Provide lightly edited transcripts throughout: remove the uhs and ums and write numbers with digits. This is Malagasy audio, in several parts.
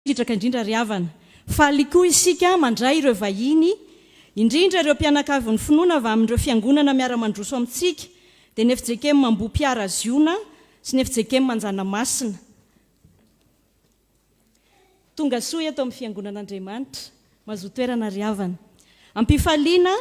Sitraka indrindra ry havana. Faly koa isika mandray ireo vahiny, indrindra ireo mpianakavy ny finoana avy amin'ireo fiangonana miara-mandroso amintsika, dia ny FJKM Mambo-Piara Ziona sy ny FJKM Manjanamasina. Tonga soa eto amin'ny fiangonan'Andriamanitra, mazoa toerana ry havana. Ampifaliana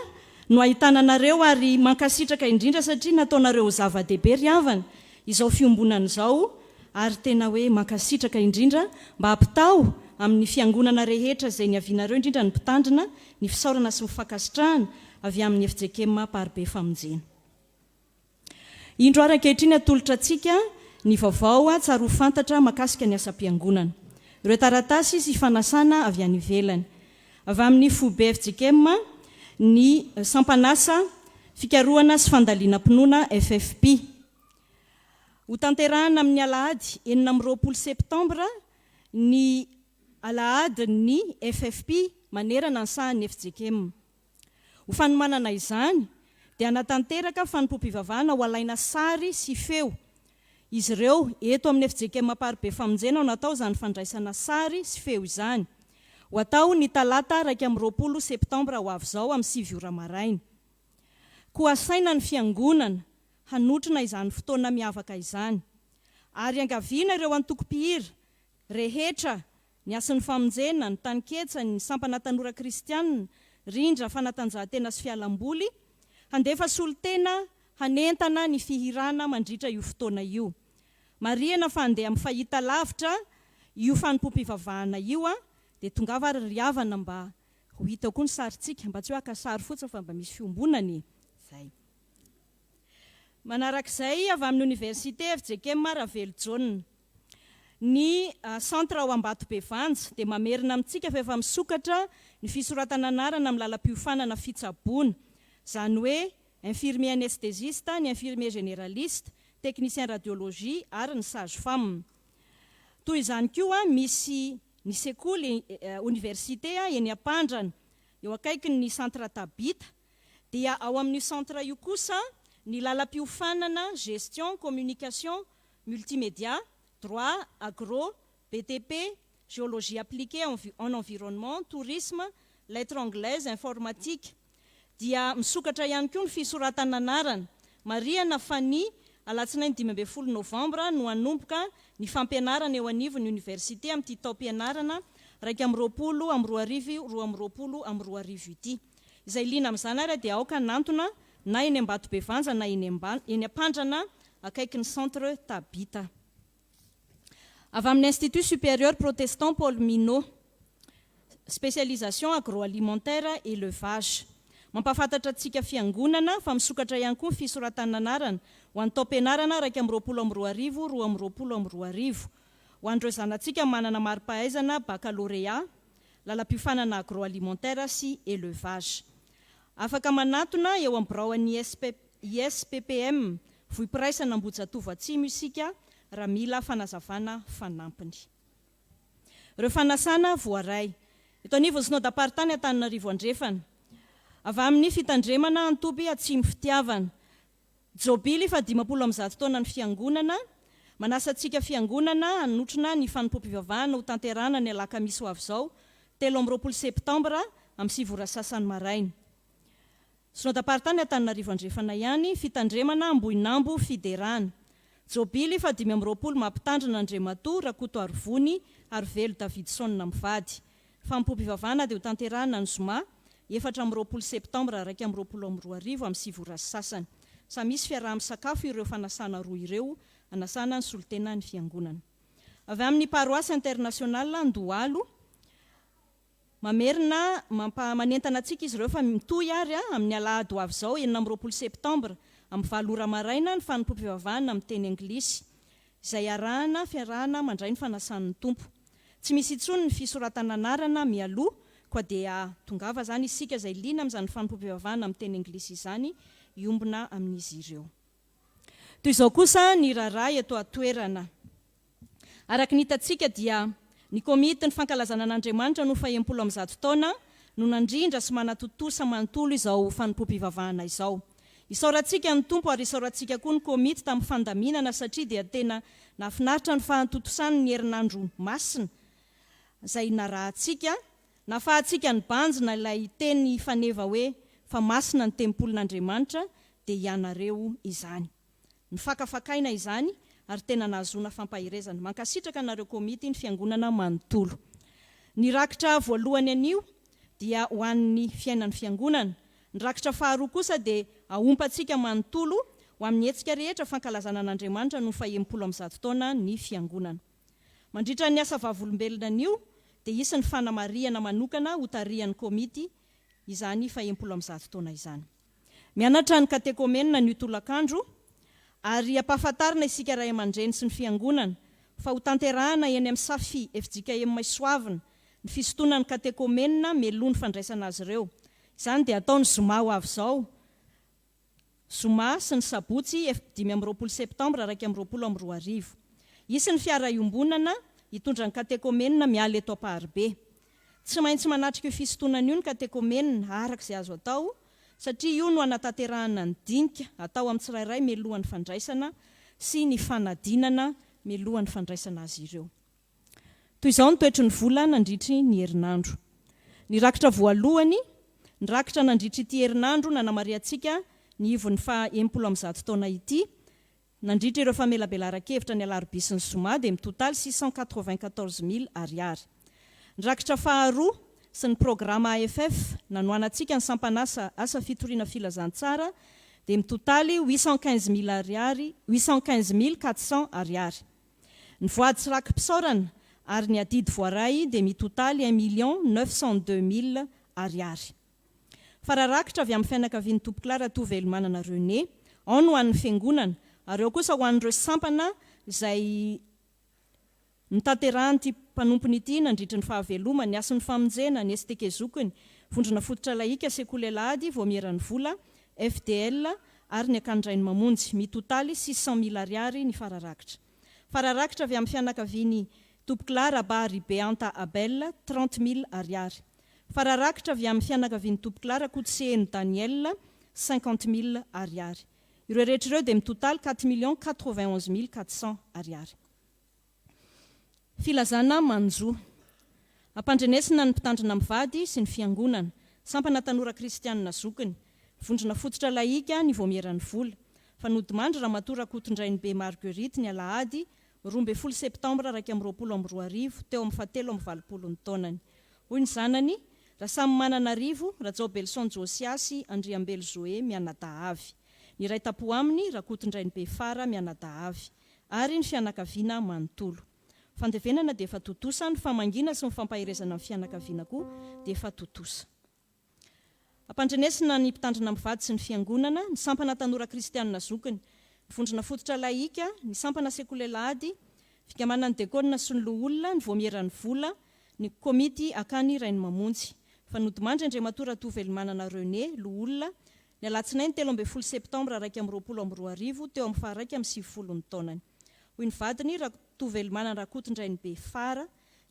no ahitana anareo ary mankasitraka indrindra satria nataonareo zava-dehibe ry havana izao fiombonana izao, ary tena hoe mankasitraka indrindra mba hampitao amin'ny fiangonana rehetra izay ny avianareo indrindra ny mpitandrina ny fisaorana sy mifankasitrahana avy amin'ny FJKM Parabe Famonjena. Indro ara-ankehitriny atolotra antsika ny vaovao tsara ho fantatra mahakasika ny asam-piangonana. Ireo taratasy sy fanasana avy any ivelany. Avy amin'ny FOB FJKM ny sampanasa fikarohana sy fandaliana-pinoana FFP. Ho tanterahana amin'ny alahady 9 septambra ny alahady ny FFP manerana ny sahan'ny FJKM. Ho fanomanana izany dia anatanteraka fanompom-pivavahana ho alaina sary sy feo. Izy ireo eto amin'ny FJKM Parabe Famonjena natao izany fandraisana sary sy feo izany. Ho atao ny talata 20 septambra ho avy izao amin'ny 7 ora maraina. Koa asaina ny fiangonana hanotrona izany fotoana miavaka izany. Ary angaviana ireo antoko-pihira rehetra ny asin'ny famonjena, ny taniketsa, ny sampana tanora kristianina, rindra fanatanjahantena sy fialamboly, handefa solotena hanentana ny fihirana mandritra io fotoana io. Marihana fa handeha amin'ny fahita lavitra io fanompom-pivavahana io, dia tongava ry havana mba ho hita koa ny saritsika, mba tsy ho aka sary fotsiny fa mba misy fiombonany. Zay. Manarak'izay avy amin'ny Université FJKM Ravelojona. Ny centre ao Ambatobevanja dia mamerina amintsika fa efa misokatra ny fisoratana anarana amin'ny lalam-piofanana fitsaboana. Izany hoe infirmier anesthésiste, ny infirmier généraliste, technicien radiologie ary ny sage-femme. Toy izany koa misy ny sekoly université eny Ampandrana, eo akaiky ny centre Tabita, dia ao amin'ny centre io kosa ny lalam-piofanana gestion, communication, multimédia, droit, agro, BTP, géologie appliquée en environnement, tourisme, lettres anglaises, informatique. Dia misokatra ihany koa ny fisoratana anarana. Marihana fa ny alatsinainy 15 novambra no hanomboka ny fampianarana eo anivon'ny université amin'ny tao-pianarana 2022 ity. Izay liana amin'izany ary dia aoka nantona na eny Ambatobevanja na eny Ampandrana akaiky ny centre Tabita. Avy amin'ny Institut supérieur protestant Paul Minot, spécialisation agroalimentaire et élevage. Mampafantatra antsika fiangonana fa misokatra ihany koa fisoratana anarana ho an'ny tao-pianarana 2022. Ho an'ireo zanantsika manana mari-pahaizana baccalauréat, lalam-piofanana agroalimentaire sy élevage. Afaka manatona eo amin'ny braon'ny ISPPM vohipiraisana Ambojatova Atsimo isika raha mila fanazavana fanampiny. Ireo fanasana voaray. Eto anivon'ny synodam-paritany Antananarivo Andrefana. Avy amin'ny fitandremana Antoby Atsimo Fitiavana. Jobily fa 50 taona ny fiangonana, manasa antsika fiangonana hanotrona ny fanompom-pivavahana ho tanterahana ny alakamisy ho avy izao 13 septambra amin'ny 7 ora sasany maraina. Synodam-paritany Antananarivo Andrefana ihany fitandremana Ambohinambo Fiderana. Jobily fa 15 mampitandrina Andriamatoa Rakoto Arvony Arvelo Davidson Mivady. Fanompom-pivavahana dia ho tanterahana ny zoma 14 septambra 2022 amin'ny 7 ora sasany. Sa misy fiaraha-misakafo ireo fanasana roa ireo, anasana ny solotena ny fiangonana. Avy amin'ny paroisse internationale Andohalo, mamerina manentana antsika izy ireo fa mitohy ary amin'ny alahady ho avy izao 19 septambra amin'ny 9 ora maraina ny fanompom-pivavahana amin'ny teny anglisy, izay arahana fiarahana mandray ny fanasan'ny tompo. Tsy misy intsony ny fisoratana anarana mialoha, koa dia tongava zany isika izay liana amin'izany fanompom-pivavahana amin'ny teny anglisy izany iombona amin'izy ireo. Toy izao kosa ny raharay eto atoerana. Araka ny hitantsika dia ny komity ny fankalazana an'Andriamanitra no fa 70 taona no nandrindra sy manatotosa manontolo izao fanompom-pivavahana izao. Isaorantsika ny tompo ary isaorantsika koa ny komity tamin'ny fandaminana satria dia tena nafinaritra ny fahantotosany ny herinandro masina izay narahantsika nafahantsika ny banjina ilay teny faneva hoe fa masina ny tempolon'Andriamanitra dia ianareo izany. Ny fakafakaina izany ary tena nahazoana fampahirezana. Mankasitraka anareo komity ny fiangonana manontolo. Ny rakitra voalohany anio dia ho an'ny fiainan'ny fiangonana. Ny rakitra faharoa kosa dia aompatsika manontolo ho amin'ny hetsika rehetra fankalazana an'Andriamanitra no 70 taona ny fiangonana. Mandritra ny asa vavolombelona anio dia isy ny fanamariana manokana ho tarihan'ny komity izany 70 taona izany. Mianatra ny katekomenina ny tolakandro ary ampahafantarina isika ray aman-dreny sy ny fiangonana fa ho tanterahana eny amin'ny Safy FJKM Maisoavina ny fisotonan'ny katekomenina meloa ny fandraisana azy ireo. Izany dia ataony zoma ho avy izao. Zoma sy ny sabotsy 5 septambra 2022. Isy ny fiara iombonana hitondra ny katekomenina miala eto Ampaharibe. Tsy maintsy manatrika io fisotonana io ny katekomenina araka izay azo atao satria io no anatanterahana ny dinika atao amin'ny tsirairay melohan'ny fandraisana sy ny fanadinana melohan'ny fandraisana azy ireo. Toy izao ny toetry ny vola nandritry ny herinandro. Ny rakitra voalohany, ny rakitra nandritry ity herinandro nanamariantsika ny ivon'ny 70 taona ity, nandritra ireo famelabelaran-kevitra ny alarobia sy ny zoma dia mitotaly 694,000 ariary. Ny rakitra faharoa sy ny programa AFF nanoanantsika ny sampanasa asa fitoriana filazantsara dia mitotaly 815,000 ariary, 815,400 ariary. Ny voady sy rakim-pisaorana ary ny adidy voaray dia mitotaly 1,902,000 ariary. Fararakitra avy amin'ny fianakavian'ny Tompoklara Tovelomanana René, ao no an'ny fiangonana, ary eo kosa ho an'ireo sampana izay nitanterahan'ity mpanompony ity nandritra ny fahavelomany, ny ason'ny famonjena, ny estekezokony, vondrona fototra laika sekolelady, voamierany vola, FDL ary ny akandrainy mamonjy, mitotaly 600,000 ariary ny fararakitra. Fararakitra avy amin'ny fianakavian'ny Tompoklara Bahary Beanta Abel, 30,000 ariary. Fararakitra avy amin'ny fianakavian'ny Tompoklara Kotseheny Daniel, 50,000 ariary. Ireo rehetra ireo dia mitotaly 4,91,400 ariary. Filazana manjo. Ampandrenesina ny mpitandrina mivady sy ny fiangonana, sampana tanora kristianina zokiny, vondrona fototra laika ny voamierany vola. Fanodimandry Ramatoa Rakotondrainy be Marguerite ny alahady 12 septambra 2022 teo amin'ny 7 taonany. Hoy ny zanany, Rasamy Mananarivo, Rajao Belson Josiasy, Andriambelo Zoe mianadahavy. Ny iray tapo aminy Rakotondrainy be Fara mianadahavy, ary ny fianakaviana manontolo. Fandevenana dia efa totosa, ny famangina sy ny fampahirezana amin'ny fianakaviana koa dia efa totosa. Ampandrenesina ny mpitandrina mivady sy ny fiangonana, ny sampana tanora kristianina zokiny, ny vondrona fototra laika, ny sampana sekolelady, fikamana ny dekona sy ny loholona, ny voamierany vola, ny komity akany rainy mamonjy. Fanodimandry Andriamatora Tovelomanana René, loholona, ny alatsinainy 13 septambra 2022 teo amin'ny faharaiky amin'ny 70 taonany. Hoy ny vadiny Ratovelomanana Rakotondrainy be Fara,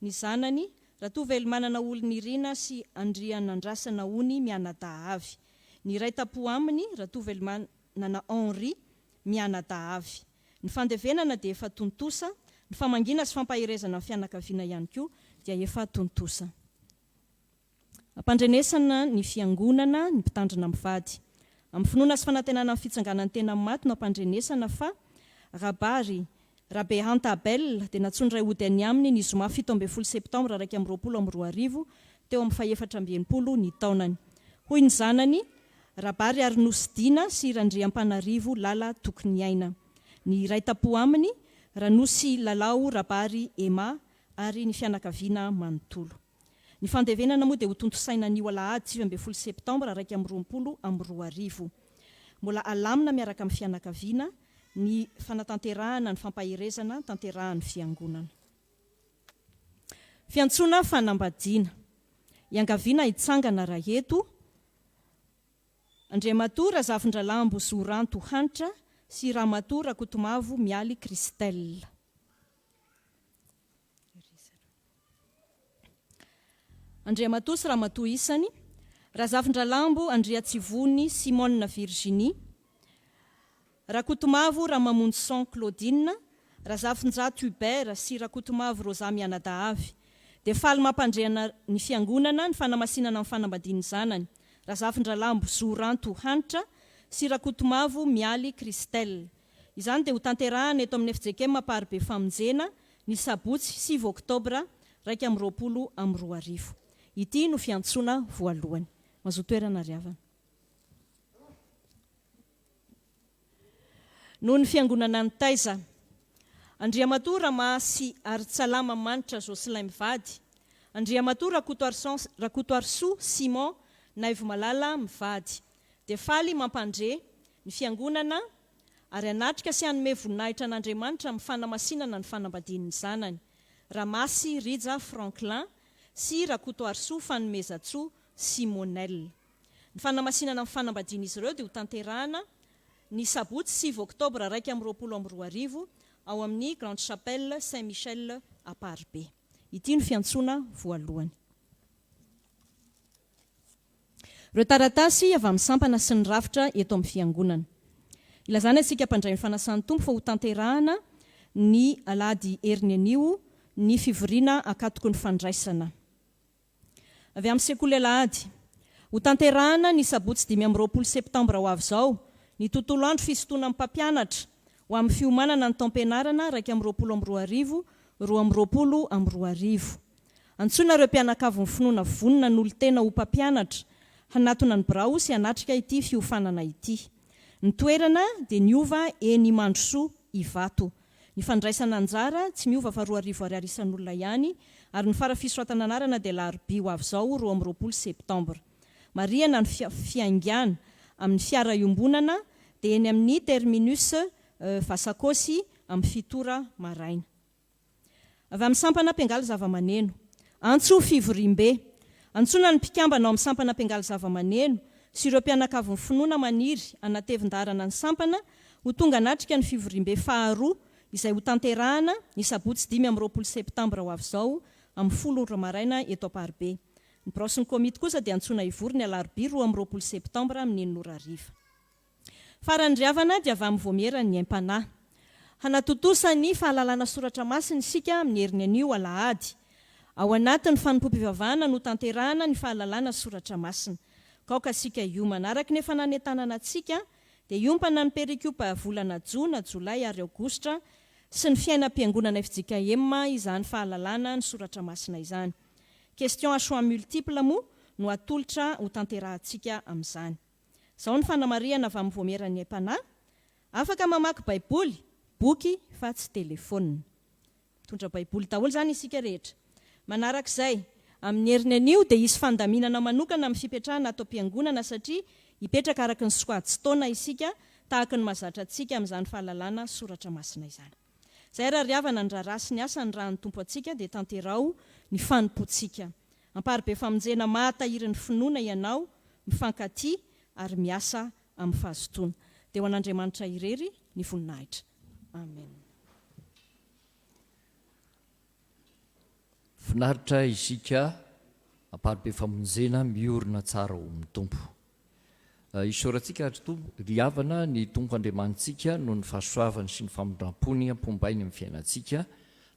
ny zanany Ratovelomanana Olonirina sy Andrianandrasana Ony mianadahavy. Ny iray tapo aminy Ratovelomanana Henri mianadahavy. Ny fandevenana dia efa tontosa, ny famangina sy fampahirezana amin'ny fianakaviana ihany koa dia efa tontosa. Ampandrenesana ny fiangonana ny mpitandrina mivady. Amin'ny finoana sy fanantenana amin'ny fitsanganan'ny tena maty no ampandrenesana fa Rabary Rabehanta Abel dia natsondray ody any aminy ny zoma 17 septambra 2022 teo amin'ny 490 ny taonany. Hoy ny zanany, Rabary Arnosidina sy Randriampanarivo Lala tokony aina. Ny iray tapo aminy Ranosy Lalao Rabary Ema ary ny fianakaviana manontolo. Ny fandevenana moa dia ho tontosaina anio alahady 19 septambra 2022. Mbola alamina miaraka amin'ny fianakaviana ny fanatanterahana ny fampahirezana tanterahan'ny fiangonana. Fiantsona fanambadiana. Iangaviana hitsangana Raheto, Andriamato Razafindralambo Zoranto Hanitra sy Ramato Rakotomavo Mialy Christelle. Andriamato sy Ramato isany, Razafindralambo Andriatsivony Simone Virginie, Rakotomavo Ramamondson Claudine, Razafindrato Hubert sy Rakotomavo Rosa mianadahavy. dia faly mampandrehana ny fiangonana ny fanamasinana amin'ny fanambadiany zanany Razafin-Dralambo Zoranto Hanitra sy Rakotomavo Mialy Kristel. Izany dia ho tanterahana eto amin'ny FJK Mamparibe Famonjena ny Sabotsy 7 Oktobra 2022. Ity no fiantsoana voalohany. Mazoa toerana riavana. Noho ny fiangonana ny Taiza, Andriamatoa Ramasy Aritsalama Manitra Joselin Mivady, Andriamatoa Rakotoarsoa Simon Naivo Malala Mivady, dia faly mampandre ny fiangonana ary anatrika sy hanome voninahitra an'Andriamanitra amin'ny fanamasinana ny fanambadiany zanany Ramasy Rija Franklin sy Rakotoarsoa Fanomezatsoa Simonel. Ny fanamasinana amin'ny fanambadiany izy ireo dia ho tanterahana ny Sabotsy 7 Oktobra 2022 ao amin'ny Grande Chapelle Saint-Michel à Paribe. Ity ny fiantsoana voalohany. Ireo taratasy avy amin'ny sampana sy ny rafitra eto amin'ny fiangonana. Ilazana isika mpandray ny fanasan'ny tompo fa ho tanterahana ny alahady heriny anio ny fivoriana akatoko ny fandraisana. Avy amin'ny sekoly alahady, ho tanterahana ny Sabotsy 20 Septambra ho avy izao ny tontolo andro fisotoana amin'ny mpampianatra ho amin'ny fiomanana ny taom-pianarana 2022 2022. Antsoina ireo mpianakavy ny finoana vonona n'olon-tena ho mpampianatra hanatona ny birao sy hanatrika ity fiofanana ity. Ny toerana dia niova eny Mandrosoa Ivato. Ny fandraisana anjara tsy miova fa 2000 ariary isan'olona ihany ary ny farafisoratana anarana dia Alarobia ho avy izao 20 Septambra. Marihana ny fiaingana amin'ny fiara iombonana dia eny amin'ny terminus Vasakosy amin'ny fitora maraina. Avy amin'ny sampana Mpiangaly Zavamaneno, Antso Fivorimbe. Antsoina ny mpikambana ao amin'ny sampana Mpiangaly Zavamaneno sy ireo mpianakavy ny finoana maniry anatevin-darana ny sampana ho tonga anatrika ny Fivorimbe faharoa izay ho tanterahana ny Sabotsy 20 Septambra ho avy izao amin'ny 10 maraina eto Paribe. Ny braosy ny komity kosa dia antsoina hivory ny Alarobia 20 Septambra amin'ny 9:00. Farany riavana dia avy amin'ny Voamera ny Aim-panahy. Hanatotosa ny fahalalana soratra masina isika amin'ny heriny anio alahady. Ao anatin'ny fanompom-pivavahana no tanterahana ny fahalalana soratra masina. Kaoka sika iomana araka nefa nanentanana antsika dia iompana ny perikiopa volana Jona, Jolay ary Aogositra sy ny fiainam-piangonana FJKM izany fahalalana ny soratra masina izany. Question à choix multiple moa no atolotra ho tanterahantsika amin'izany. Izao ny fanamariana avy amin'ny Voamera ny Aim-panahy. Afaka mamaky baiboly, boky fa tsy telefônina. Mitondra baiboly daholo izany isika rehetra. Manarak'izay, amin'ny heriny anio dia hisy fandaminana manokana amin'ny fipetrahana atao am-piangonana satria hipetraka araka ny soady sy taona isika tahaka ny mahazatra antsika amin'izany fahalalana soratra masina izany. Izay raha riavana ny raharaha sy ny asa ny raha ny tompo antsika dia tanterao ny fanompoantsika. Amparibe famonjena mahatahiry ny finoana ianao, mifankaty ary miasa amin'ny fahazotoana. Dia ho an'Andriamanitra irery ny voninahitra. Amen. Finaritra isika amparibe famonjena miorina tsara ho mitompo. Isorantsika riavana ny tompo Andriamanitsika noho ny fahasoavany sy ny famondram-pony ampombainy amin'ny fiainantsika,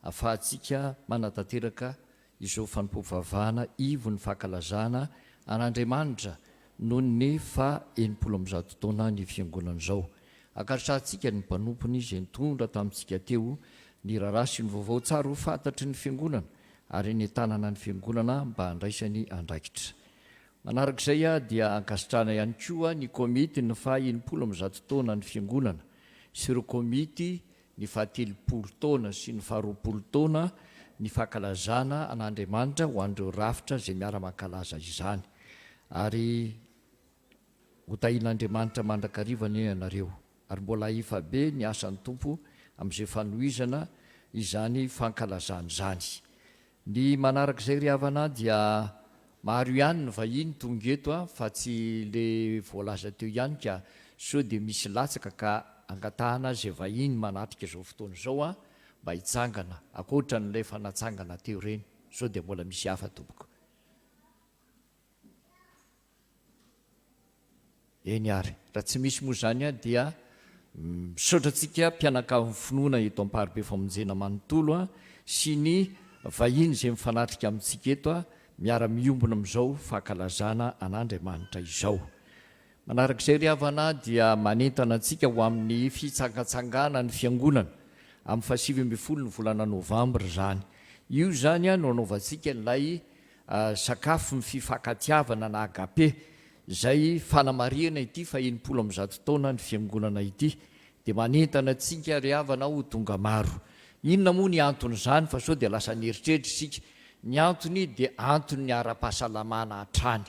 ahafahantsika manatanteraka izao fanompo-pivavahana ivo ny fankalazana an'Andriamanitra noho ny 70 taona ny fiangonana izao. Ankasahantsika ny mpanompony izay nitondra tamintsika teo ny raharaha sy ny vaovao tsara ho fantatry ny fiangonana ary ny tanana ny fiangonana mba handraisany andraikitra. Manarak'izay dia ankasitrana ihany koa ny komity ny 70 taona ny fiangonana sy ireo komity ny 70 taona sy ny 20 taona ny fankalazana an'Andriamanitra ho an'ireo rafitra izay miara-mankalaza izany. Ary hotahin'Andriamanitra mandrakarivany ianareo ary mbola ifa be ny asan'ny tompo amin'izay fanohizana izany fankalazana izany. Ny manarak'izay riavana dia maro ihany ny vahiny tonga eto fa tsy le voalaza teo ihany ka sao dia misy latsaka ka angatahana izay vahiny manatrika izao fotoana izao mba hitsangana akoatra n'ilay fanatsangana teo reny, sao dia mbola misy hafa tompoko. Eny ary raha tsy misy moa izany dia misaotra antsika mpianakavy finoana eto amparibe famonjena manontolo sy ny vahiny zay mifanatrika amintsika eto a miara-miombona amin'izao fankalazana an'Andriamanitra izao. Manarak'izay ry havana dia manentana antsika ho amin'ny fitsangatsangana ny fiangonana amin'ny 7 ny volana novambra zany. Io zany a no anaovantsika ilay sakafo ny fifankatiavana na agape zay fanamariana ity fa 100 taona ny fiangonana ity, dia manentana antsika ry havana ho tonga maro. Inona moa ny antony zany fa sao dia lasa nieritreritra isika? Ny antony dia antony ny ara-pahasalamana hatrany,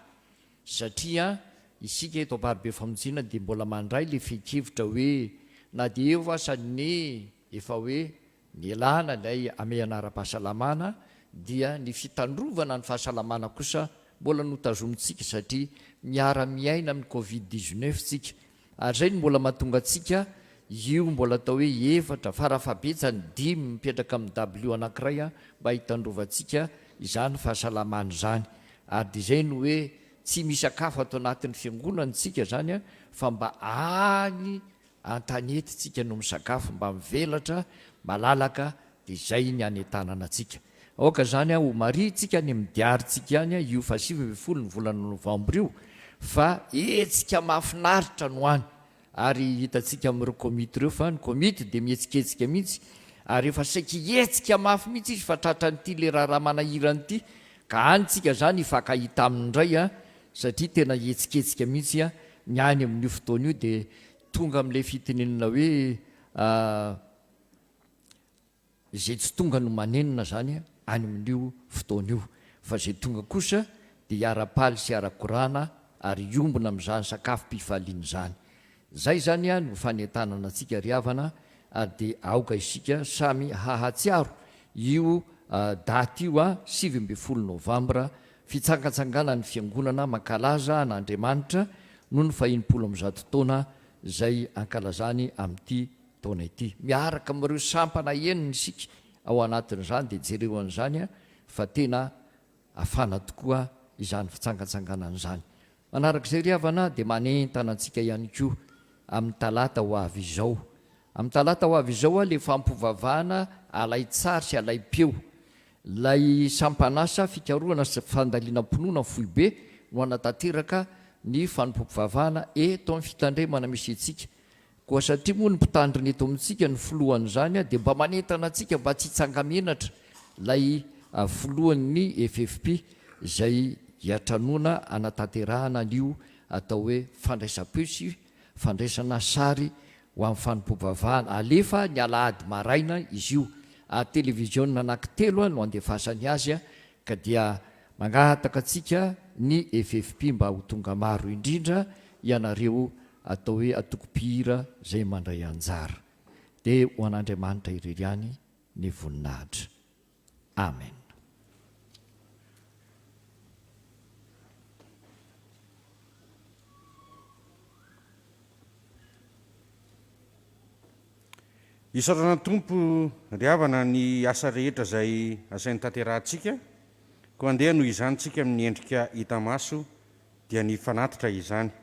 satria isika eto Ambaribe Famonjena dia mbola mandray le fehinkevitra hoe na dia eo asa ny efa hoe nielana ilay ame anara-pahasalamana, dia ny fitandrovana ny fahasalamana kosa mbola notazomintsika satria miara-miaina amin'ny Covid-19 tsika. Ary zay no mbola mahatonga antsika io mbola atao hoe efatra farafabetsany 5 mipetraka amin'ny W anankiray mba hitandrovantsika izany fahasalamana izany. Ary dia zay no hoe tsy misakafo ato anatin'ny fiangonantsika zany fa mba any an-tanety tsika no misakafo mba mivelatra malalaka, dia zay ny anentanana atsika. Aoka zany ho maritsika ny midiarytsika any io 7 ny volana novambra io, fa etsika mahafinaritra no any. Ary hitantsika amin'ireo komity ireo fa ny komity dia mihetsiketsika mihitsy, ary efa saika hetsika mafy mihitsy izy fa tratran'ity le raha manahiranyity, ka anytsika zany hifankahita amin'indray satria tena hetsiketsika mihitsy ny any amin'io fotoana io. Dia tonga amin'ilay fitenenina hoe zay tsy tonga no manenina zany any amin'io fotoana io, fa zay tonga kosa dia hiara-paly sy hiara-korana ary iombona amin'izany sakafom-pifaliana zany. Zay zany no fanentanana antsika ry havana, ary dia aoka isika samy hahatsiaro io daty io 7 novambra, fitsangatsangana ny fiangonana mankalaza an'Andriamanitra noho ny 100 taona zay ankalazany amin'ity taona ity. Miaraka amin'ireo sampana enina isika ao anatin'izany, dia jereo an'izany fa tena afana tokoa izany fitsangatsanganana izany. Manarak'izay ry havana dia manentana antsika ihany koa amin'ny talata ho avy izao. Amin'ny talata ho avy izao le fampovavahana alay tsara sy alay peo, lay sampanasa fikaroana sy fandaliana-ponoana foibe no anatanteraka ny fanompovavahana eto amin'ny fitandremana misy antsika. Koa satria moa ny mpitandrina eto amintsika ny filohany zany dia mba manentana antsika mba tsy hitsangamenatra lay filohan'ny FFP zay hiatranona anatanterahana an'io atao hoe fandraisam-peo sy fandraisana sary ho amin'ny fanompovavahana. Alefa ny alahady maraina izy io, televiziona anankitelo no andefasany azy, ka dia mangataka antsika ny FFP mba ho tonga maro indrindra ianareo atao hoe atoko-pihira zay mandray anjara. Dia ho an'Andriamanitra irery ihany ny voninahitra. Amen. Isaorana tompo ry havana ny asa rehetra zay asain'ny tanterahantsika, koa andeha no izantsika amin'ny endrika hita maso dia ny fanatitra izany.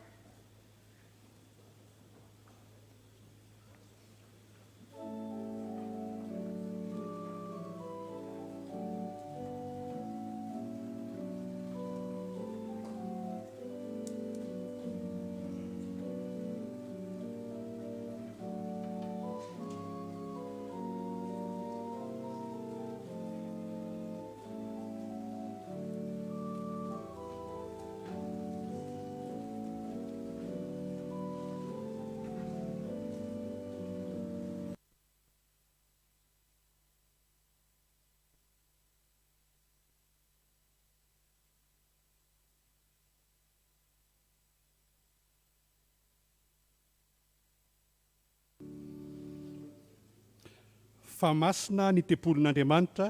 Fa masina ny tempolin'Andriamanitra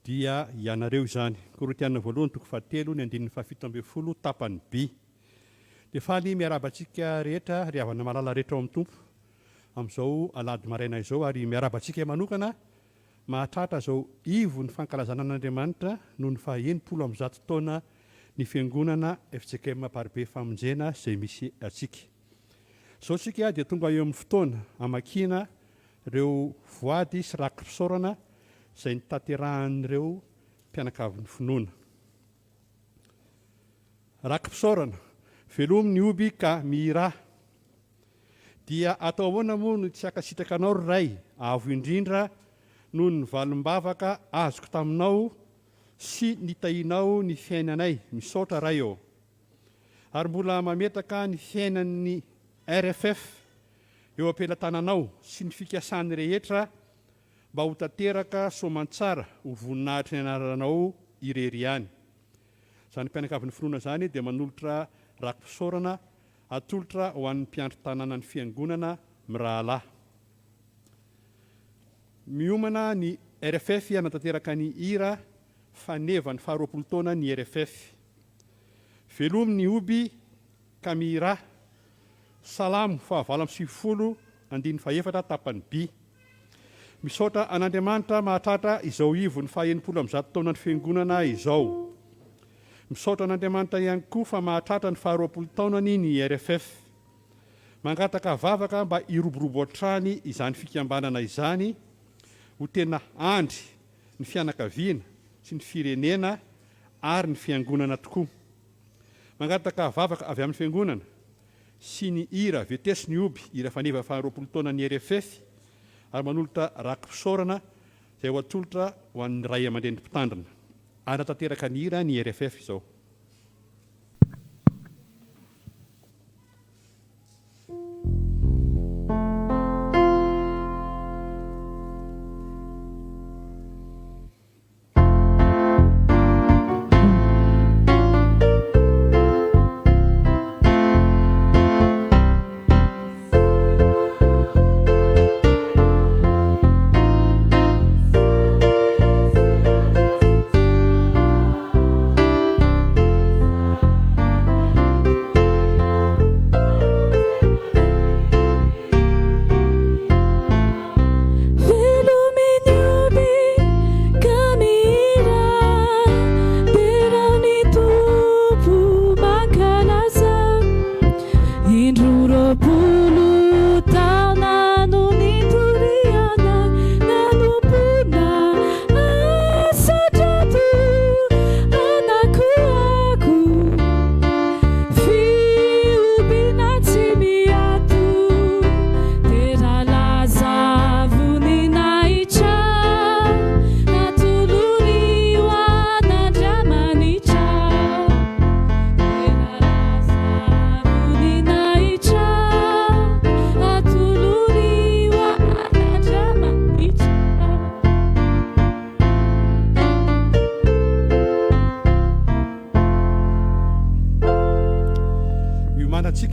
dia ianareo izany. Korintiana voalohany 7:7 tapany B. Dia faly miarabantsika rehetra ry havana malala rehetra ao amin'ny tompo amin'izao alahady maraina izao, ary miarabantsika manokana mahatratra izao ivo ny fankalazana an'Andriamanitra noho ny 100 taona ny fiangonana FJKM Ambaribe Famonjena izay misy atsika. Izao tsika dia tonga eo amin'ny fotoana hamakina ireo voady sy rakim-pisaorana izay nitanterahan'ireo mpianakavin'ny finoana. Rakim-pisaorana, velomy ny oby ka mihira. Dia atao ahoana moa no tsy akasitraka anao ry ray, avo indrindra noho ny valim-bavaka azoko taminao sy nitahinao ny fiainanay, misaotra ray eo. Ary mbola mametaka ny fiainan'ny RFF eo ampelantananao sy ny fikasany rehetra mba ho tanteraka soamantsara ho voninahitra ny anaranao irery ihany. Izany mpianakavin'ny finoana zany dia manolotra rakim-pisaorana atolotra ho an'ny mpiandry tanàna ny fiangonana Mirahalahy. Miomana ny RFF hanatanteraka ny hira faneva ny 20 taona ny RFF. Velomy ny oby ka mihira. Salamo 7:24 tapany B. Misaotra an'Andriamanitra mahatratra izao ivo ny 170 taona ny fiangonana izao. Misaotra an'Andriamanitra ihany koa fa mahatratra ny 20 taonany ny RFF. Mangataka vavaka mba iroborobo hatrany izany fikambanana izany ho tena andry ny fianakaviana sy ny firenena ary ny fiangonana tokoa. Mangataka vavaka avy amin'ny fiangonana sy ny hira vetesy ny oby hira faneva 20 taona ny RFF ary manolotra rakim-pisaorana izay ho atolotra ho an'ny ray aman-dren'ny mpitandrina. Anatanteraka ny hira ny RFF izao.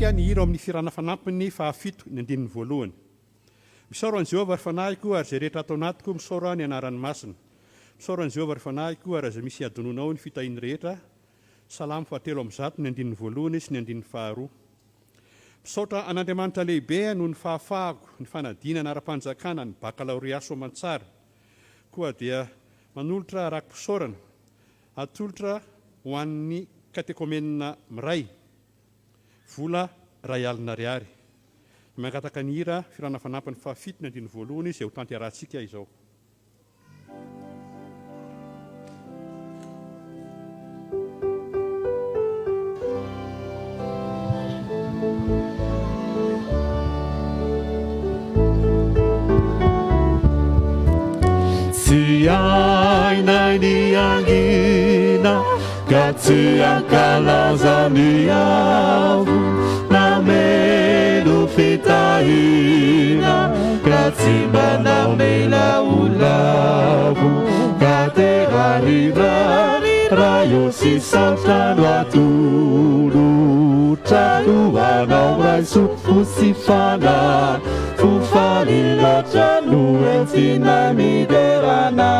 Ny hira amin'ny firana fanampiny 7 ny andininy voalohany. Misaoro an'i Jehovah ary fanahiko ary izay rehetra atao anatiko misaora ny anarany masina. Misaoro an'i Jehovah ary fanahiko ary izay misy adononao ny fitahiny rehetra. Salamo 3:1 ny andininy voalohany sy ny andininy 2. Misaotra an'Andriamanitra lehibe noho ny fahafahako ny fanadinana ara-panjakana ny bakalaurea soamantsara. Koa dia manolotra rakim-pisaorana atolotra ho an'ny katekomenina miray. Vola ray alina ariary. Mangataka ny hira firana fanampiny 7 ny andininy voalohany izay ho tanterahantsika izao. Tsy aina ny angina ka tsy ankalaza ny avo na melo fitahina ka tsy manamela ho lavo ka terarira rayo sy saotrano atolotra lohanao raiso fosifana fufalilatra no entina miderana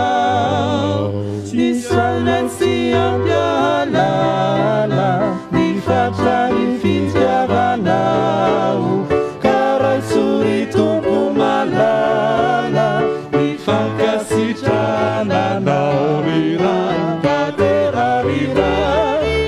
Isanensi ampialala Ni fatrani fitiavanau Karai suri tumpu malala Ni fankasitrana naurira Katerarira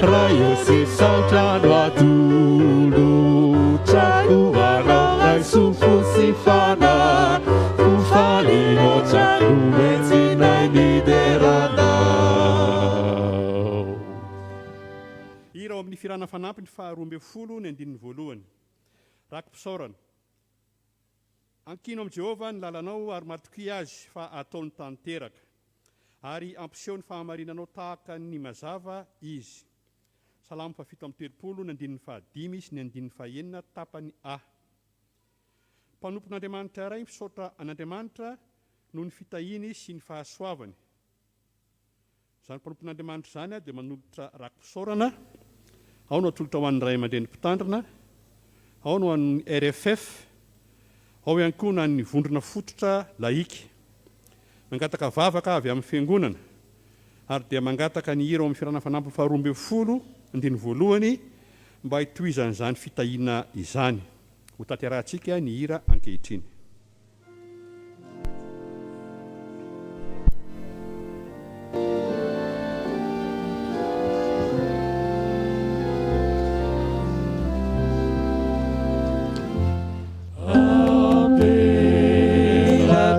Rayo si sautrano atulu Trakuara raisu fusifana Fufalilatra no entina lideranao. Hira ao amin'ny firana fanampy ny 12 ny 15 rakim-pisaorana. Ankino amin'i Jehovah ny lalanao ary matoky azy fa ataony tanteraka, ary ampiseho ny fahamarinanao tahaka ny mazava izy. Salamo 7:30 ny 15 sy ny 15 tapany A. Mpanompon'Andriamanitra iray misaotra an'Andriamanitra noho ny fitahiny sy ny fahasoavany. Izany mpanompon'Andriamanitra izany dia manolotra rakim-pisaorana, ao no atolotra ho an'ny Ray aman-dreny mpitandrina, ao no an'ny RFF, ao ihany koa na ny vondrona fototra laika. Mangataka vavaka avy amin'ny fiangonana, ary dia mangataka ny hira ao amin'ny firana fanampy 12 ny voalohany mba hitohizan'izany fitahiana izany. Ho tanterahantsika ny hira ankehitriny.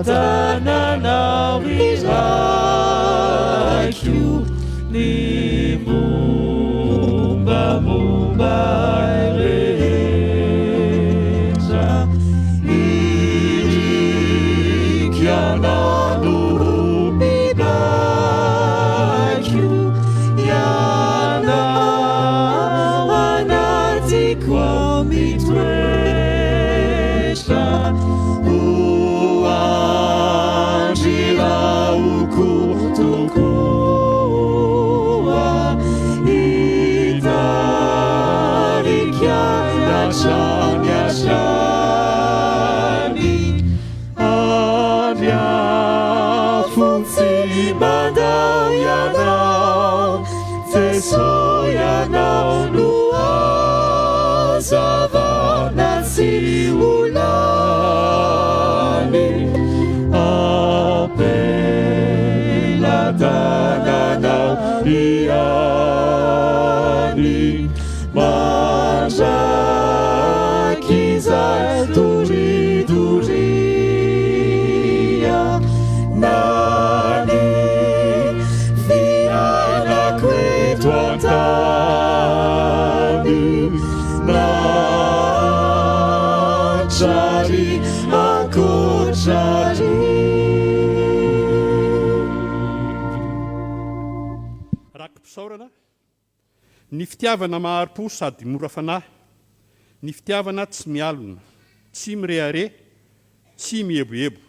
Tananao izakio ny mombamomba rehetra, irikianao no mibakio, ianao anatiko mitoetra. Soyanao no azavana sy olany, apela tananao iany, mandraky izay doridoria nany fiainako eto antany, natrary ankotrary. Rakim-pisaorana, ny fitiavana maharo-po sady mora fanahy, ny fitiavana tsy mialona, tsy mirehare, tsy mieboebo.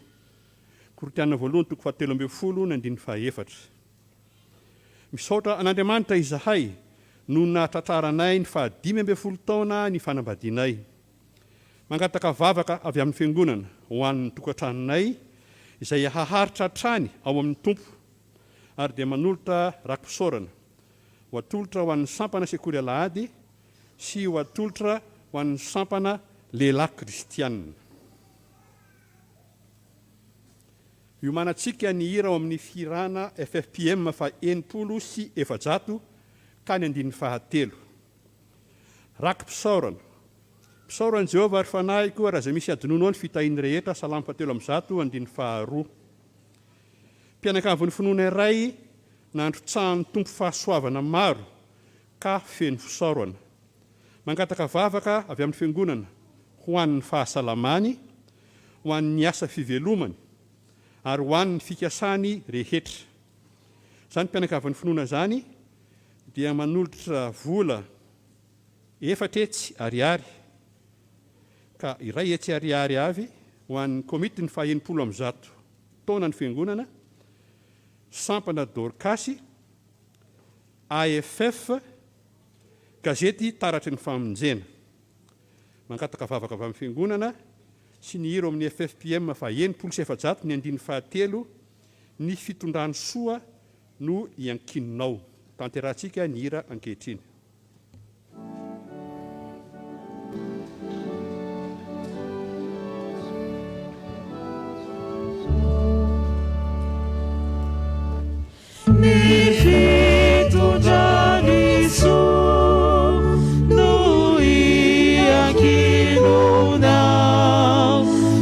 Koritiana voalohany 17:12 ny 14. Misaotra an'Andriamanitra izahay no nahatratraranay ny 15 taona ny fanambadianay. Mangataka vavaka avy amin'ny fiangonana ho an'ny tokantranonay izay haharitra hatrany ao amin'ny tompo, ary dia manolotra rakim-pisaorana ho atolotra ho an'ny sampana sekoly alahady sy ho atolotra ho an'ny sampana lehilahy kristianina. Iomanantsika ny hira ao amin'ny firana FFPM 40 sy 700 ka ny 13. Rakim-pisaorana. Pisaorany Jehovah ary fanahy koa raha izay misy adinono ao ny fitahiany rehetra. Salamo 7:100 ny 2. Mpianakavy ny finoana iray nandrotsahany tompo fahasoavana maro ka feno fisaorana. Mangataka vavaka avy amin'ny fiangonana ho an'ny fahasalamany, ho an'ny asa fivelomany, ary ho an'ny fikasany rehetra. Izany mpianakavin'ny finoana zany dia manolotra vola 4 hetsy ariary, ka iray hetsy ariary avy ho an'ny komity ny 100 taona ny fiangonana, sampana Dorcasy, AFF, gazety taratry ny famonjena. Mangataka vavaka avy amin'ny fiangonana sy ny hira amin'ny FFPM 700 ny 13 ny fitondrany soa no iankininao. Tanterahantsika ny hira ankehitriny. Ny fitondrany soa no iankinonao,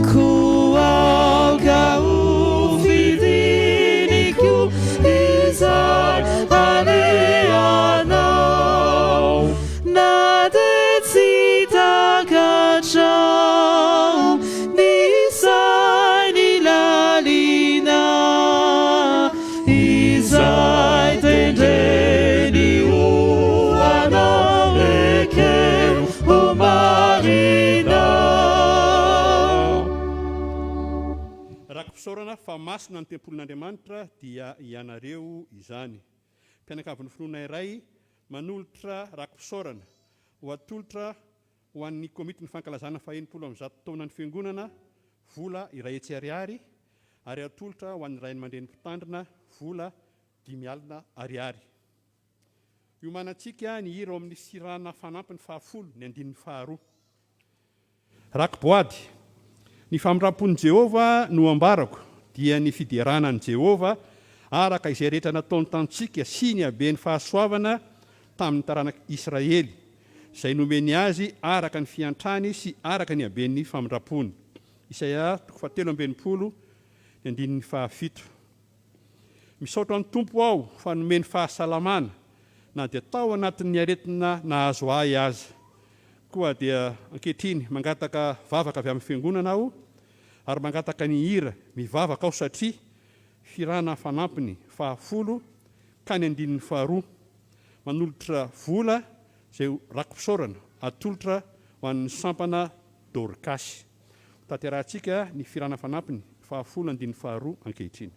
koa ka ho fidiniko rakopisaorana fa masina ny tempolin'Andriamanitra dia ianareo izany. Mpianakavin'ny finoana iray manolotra rakopisaorana ho atolotra ho an'ny komity ny fankalazana faha-100 amin'ny 100 taona ny fiangonana vola iray hetsy ariary ary atolotra ho an'ny ray ny mandreny mpitandrina vola 5 alina ariary. Iomanantsika ny hira ao amin'ny sirana fanampiny 10 ny 12. Rakoboady, ny famindrampon'i Jehova no ambarako dia ny fideranan'i Jehova araka izay rehetra nataony tantsika sy ny habeny fahasoavana tamin'ny taranaka Israely, izay nomeny azy araka ny fiantrany sy araka ny habeny famindrampony. Isaia 7:20 ny 7. Misaotra ny Tompo aho fa nomeny fahasalamana na dia tao anatin'ny aretina nahazo ahy aza. Koa dia ankehitriny mangataka vavaka avy amin'ny fiangonana aho ary mangataka ny hira mivavaka aho satria firana fanampiny 10 ka ny 12 manolotra vola izay rakopisaorana atolotra ho an'ny sampana Dorcas. Tanterahantsika ny firana fanampiny 10 ny 12 ankehitriny.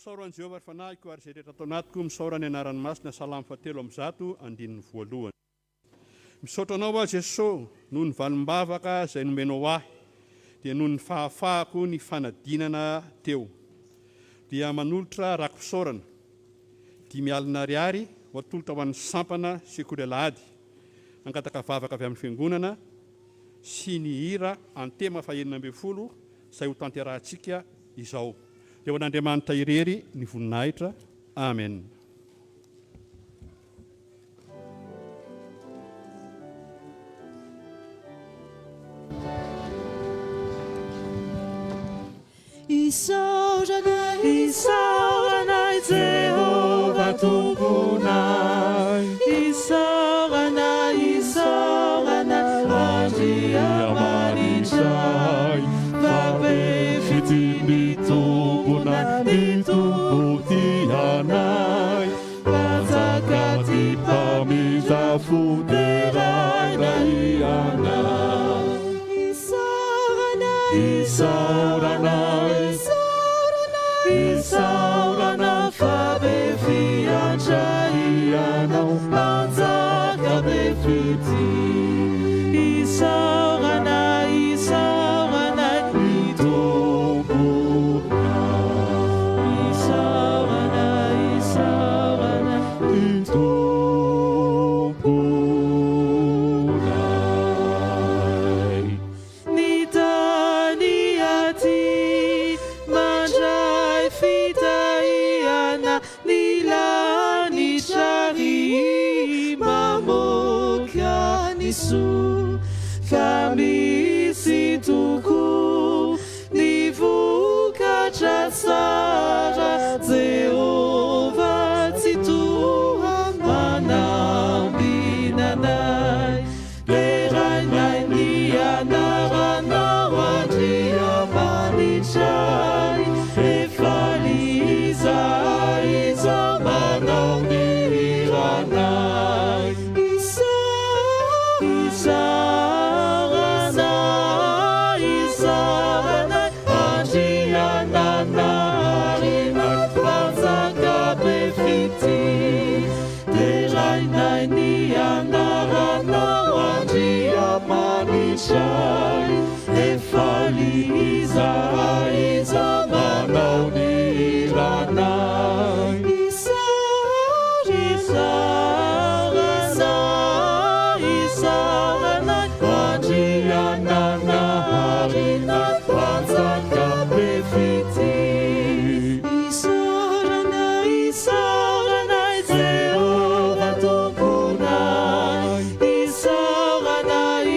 Misaoran'i Jehova ary fanahiko ary izay rehetra atao anatiko misaora ny anaran'ny masina salamo 7:1. Misaotra anao aho Jesosy noho ny valim-bavaka izay nomenao ahy dia noho ny fahafahako ny fanadinana teo dia manolotra rakopisaorana 5 alina ariary ho atolotra ho an'ny sampana sekoly alahady angataka vavaka avy amin'ny fiangonana sy ny hira antema faha-12 izay ho tanterahantsika izao. Eo an'Andriamanitra irery ny voninahitra. Amen. Isaoranay Jehova tomponay, isaoranay andriamanitray, vabe fitiny tomponay, nitomboty anay, vazakaty mpameza foderainay anay. Isaorana fabe fiantray anao, manjaka be fity. Isaorana nitombona, isaorana maso fa misy toko ny vokatra tsara Jehova tsy toa manambinanay lerainay ny anaranao andriamanitray efa iza manao ny hiranay Isaranay andriananarinay mpanjaka be fity terainay ny anaranao andriamanitray efa iza manao ny hiranay Isaranay andriananarinay mpanjaka be fity Isaranay Jehova tomponay Isaranay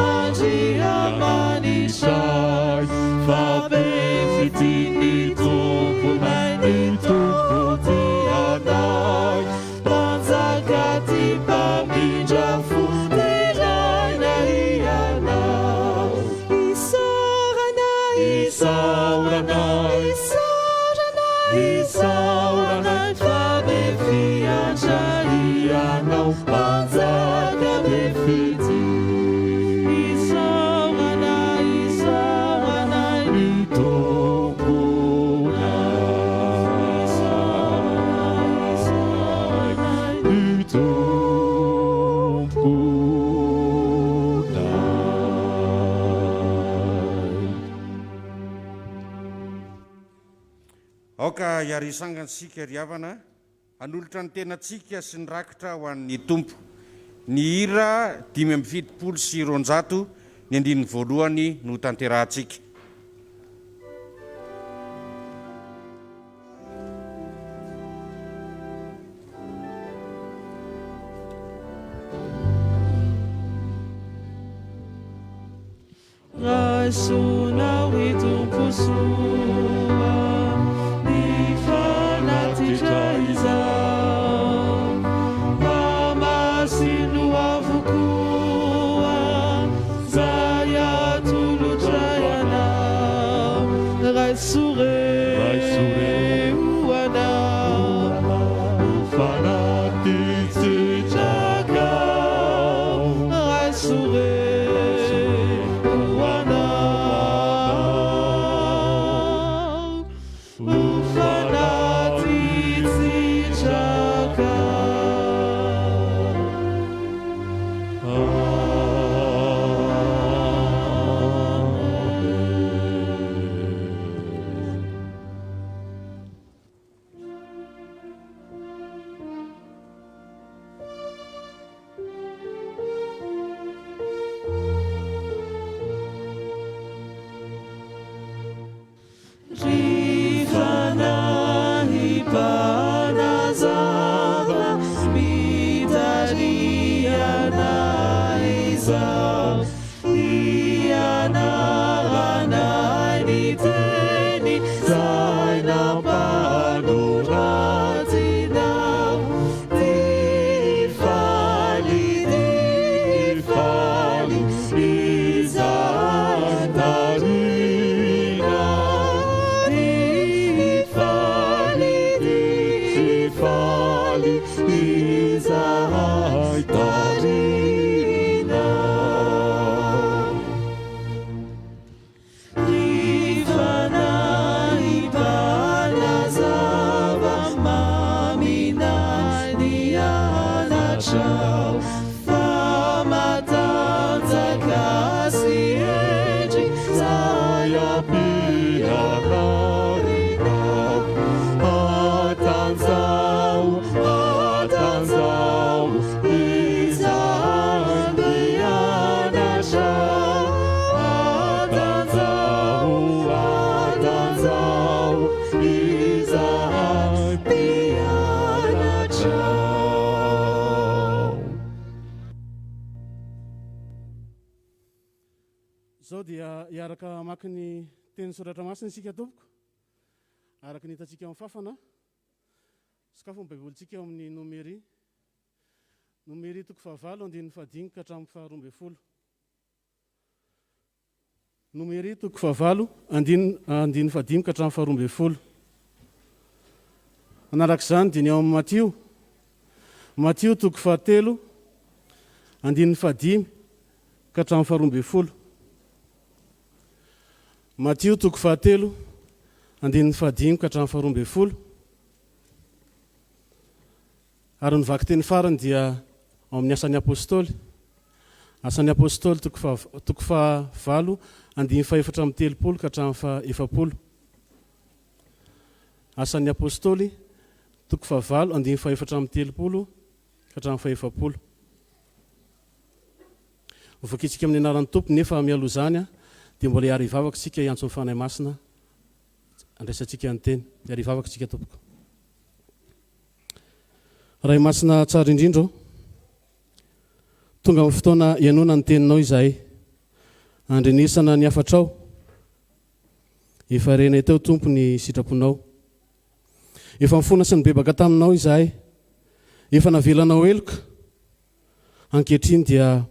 andriamanitray fa be fity ny tomponay ny tompo ty anay mpanjaka ty mpamindra fo terainay ianao Isaranay fa be fiantra ianao mpanjaka be fity Isaranay ny tomponay ny tomponay aoka iarisangansika ry havana hanolotra ny tenantsika sy ny rakitra ho an'ny tompo ny hira 570 sy 900 ny andininy voalohany no tanterahantsika Raisonao i tompo soa ny fanatitra izao mamasino avokoa zay atolotray anao raisore anao fanatititrakao raisore Ciao, fama tanza Zao dia hiaraka maki ny teny soratra masina isika tompoko. Araka ny hitantsika amin'ny fafana. Sakafo ny baibolintsika amin'ny Nomery. Nomery 9:9 ka hatramin'ny 12. Nomery 9:9 ka hatramin'ny 12. Anarak'izany dia ny ao amin'ny Matio. Matio 7:5 ka hatramin'ny 12. Matio 7:5 ka hatramin'ny 12. Ary ny vaky teny farany dia ao amin'ny asan'ny apôstôly. Asan'ny apôstôly 7:4 ka hatramin'ny 7. Asan'ny apôstôly 7:4 ka hatramin'ny 7. Voakitsika amin'ny anaran'ny tompo nefa mialoha izany dia mbola hiary hivavaka isika hiantso ny fanahy masina andraisantsika ny teny. Hiary hivavaka isika tompoko. Ray masina tsara indrindra, tonga amin'ny fotoana ianona ny teninao izahay, andrenesana ny afatrao, efa renay teo tompo ny sitraponao, efa mifona sy ny bebaka taminao izahay, efa navelanao eloka, ankehitriny dia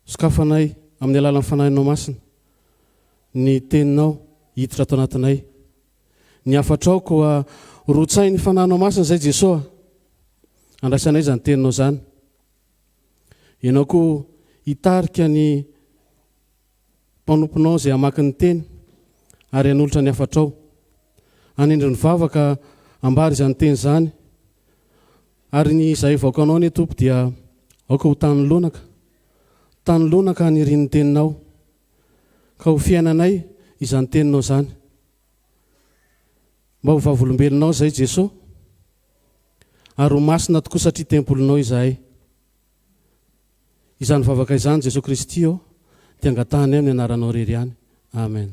sokafanay amin'ny alalan'ny fanahinao masina ny teninao hiditra ato anatinay, ny afatrao koa rotsay ny fanahinao masina izay Jesosy, andraisanay izany teninao izany. Ianao koa hitarika ny mpanomponao izay hamaky ny teny ary hanolotra ny afatrao, hanindry ny vavaka ambary izany teny izany, ary ny izay vaokanao ny tompo dia aoka ho tany lonaka hanirian'ny teninao, ka ho fiainanay izany teninao izany. Mba ho vavolombelonao izay Jesosy, ary ho masina tokoa satria tempolinao izahay. Izany vavaka izany Jesosy Kristy dia angatahany amin'ny anaranao rery ihany. Amen.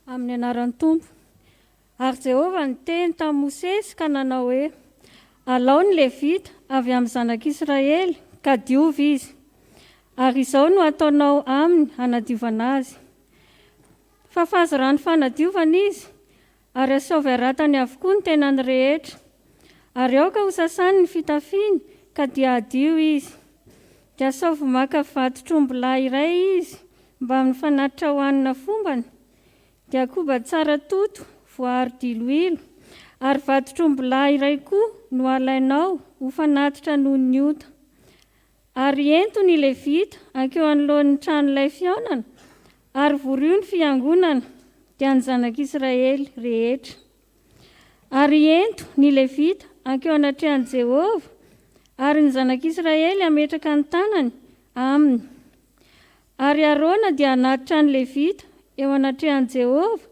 Amin'ny anaran'ny tompo. Ary Jehovah niteny tamin'i Mosesy ka nanao hoe: alao ny Levita avy amin'ny zanak'Israely ka diovy izy, ary izao no ataonao aminy hanadiovana azy. Fahafahaza ny fanadiovana izy, ary asaovy haratany avokoa ny tenany rehetra, ary aoka ho sasany ny fitafiany ka dia adio izy. Dia asaovy maka vato-trombola iray izy mba amin'ny fanatitra hohanina fombany, dia koba tsara toto voahary diloilo, ary vato-trombola iray koa no alainao ho fanatitra noho ny ota. Ary ento ny Levita ankeo anoloan'ny tranon'ilay fihaonana, ary vorio ny fiangonana dia ny zanak'Israely rehetra. Ary ento ny Levita ankeo anatrehan'i Jehovah, ary ny zanak'Israely ametraka ny tanany aminy. Ary Arona dia hanatitra ny Levita eo anatrehan'i Jehovah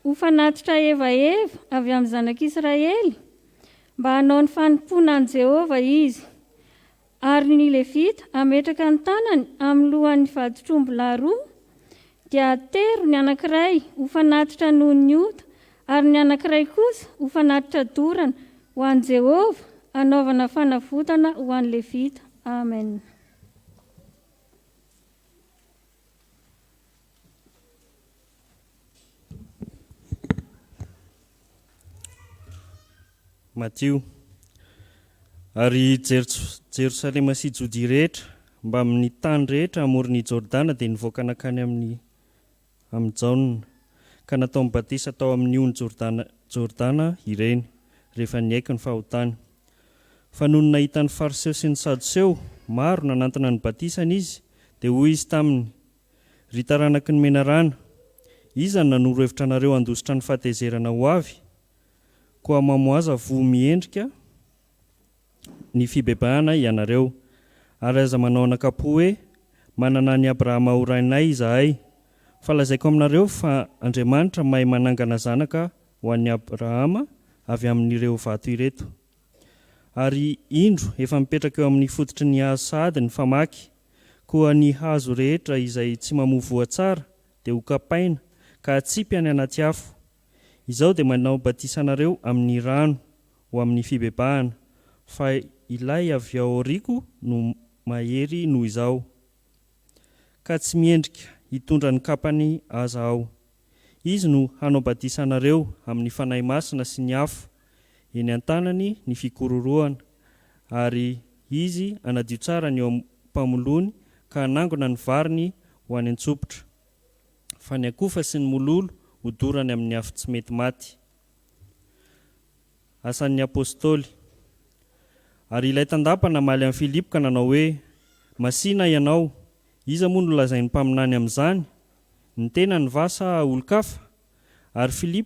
ho fanatitra eva-eva avy amin'ny zanak'Israely, mba hanao ny fanompoana an' Jehovah izy. Ary ny Levita ametraka ny tanany amin'ny lohan'ny vato-trombola roa, dia atero ny anankiray ho fanatitra noho ny ota, ary ny anankiray kosa ho fanatitra dorana ho an'i Jehovah, anaovana fanavotana ho an'ny Levita. Amen. Matio. Ary Jerosalema sy Jodia rehetra mba amin'ny tany rehetra amoron'ny Jordana dia nivoaka nakany amin'ny Jaona, ka natao mibatisa tao amin'ny ony Jordana ireny rehefa niaiky ny fahotany. Fa noho ny nahita ny Fariseo sy ny Sadoseo maro nanantona ny batisana izy, dia hoy izy taminy: ry taranaky ny menarana, iza no nanoro hevitra anareo handositra ny fahatezerana ho avy, koa mamoaza vo miendrika ny fibebahana ianareo, ary aza manao anakapo hoe manana ny Abrahama ho rainay izahay. Fa lazaiko aminareo fa Andriamanitra mahay manangana zanaka ho an'ny Abrahama avy amin'ireo vato ireto. Ary indro efa mipetraka eo amin'ny fototry ny hazo sahady ny famaky, koa ny hazo rehetra izay tsy mamovoa tsara dia ho kapaina ka atsipy any anaty afo. Izao dia manao batisanareo amin'ny rano ho amin'ny fibebahana, fa ilay avy ao aoriako no mahery noho izao, ka tsy miendrika hitondra ny kapany aza aho. Izy no hanao batisanareo amin'ny fanahy masina sy ny afo, eny an-tanany ny fikororoana, ary izy anadio tsara ny eo mpamolony ka hanangona ny variny ho any an-tsopotra, fa ny akofa sy ny mololo hodorany amin'ny afo tsy mety maty. Asan'ny apôstôly. Ary ilay tandapa namaly amin'ny Filipo ka nanao hoe, masina ianao, iza moa no lazainy mpaminany amin'izany, ny tena ny vasa olo-kafa. Ary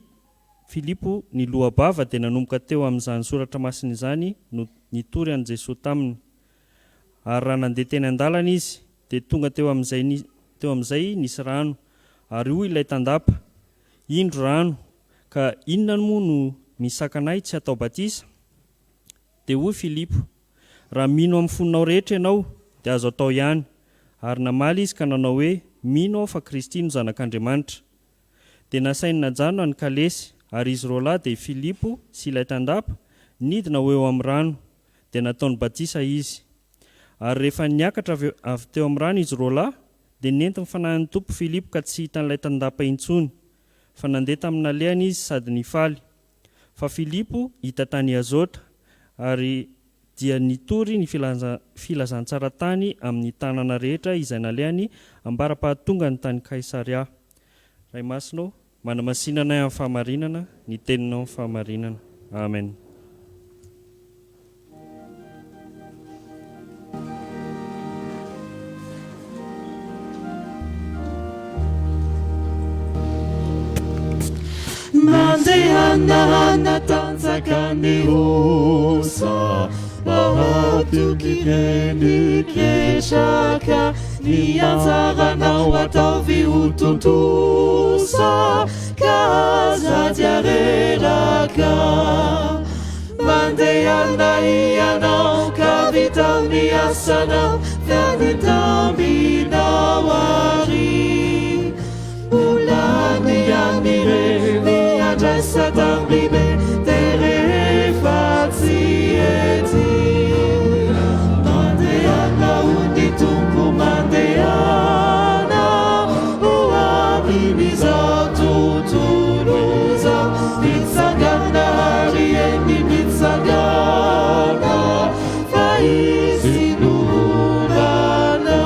Filipo ny lohabava dia nanomboka teo amin'izany soratra masina izany no nitory an' Jesosy taminy. Ary raha nandeha teny an-dalana izy dia tonga teo amin'izay nisy rano, ary hoy ilay tandapa, indro rano, ka inona moa no misakanay tsy atao batisa? Dia hoy Filipo, raha mino amin'ny foninao rehetra ianao dia azo atao ihany. Ary namaly izy ka nanao hoe, mino aho fa Kristy no zanak'Andriamanitra. Dia nasainy najano any kalesy, ary izy roa lahy dia Filipo sy ilay tandapa nidina ho eo amin'ny rano, dia nataony batisa izy. Ary rehefa niakatra avy teo amin'ny rano izy roa lahy, dia nentiny fanahin'ny tompo Filipo ka tsy hitan'ilay tandapa intsony, fa nandeha tamin'ny alehany izy sady nifaly. Fa Filipo hita tany Azota, ary dia nitory ny filazantsara-tany amin'ny tanana rehetra izay nalehany ambara-pahatonga ny tany Kaisaria. Ray Masino, manamasinana amin'ny fahamarinana, ny teninao amin'ny fahamarinana. Amen. Mandehanana tantsakany osa, mahampiokiren'ny kesaka, ny anjaranao ataovy ho tontosa, ka azady areraka. Mandehana ianao ka vitao ny asanao, fianitambinao ary ulani amire adrasa tambibe terefazieti mandeana undi tumpu mandeana uaminiza tutuluza mitsangana harieni mitsangana faisinurana.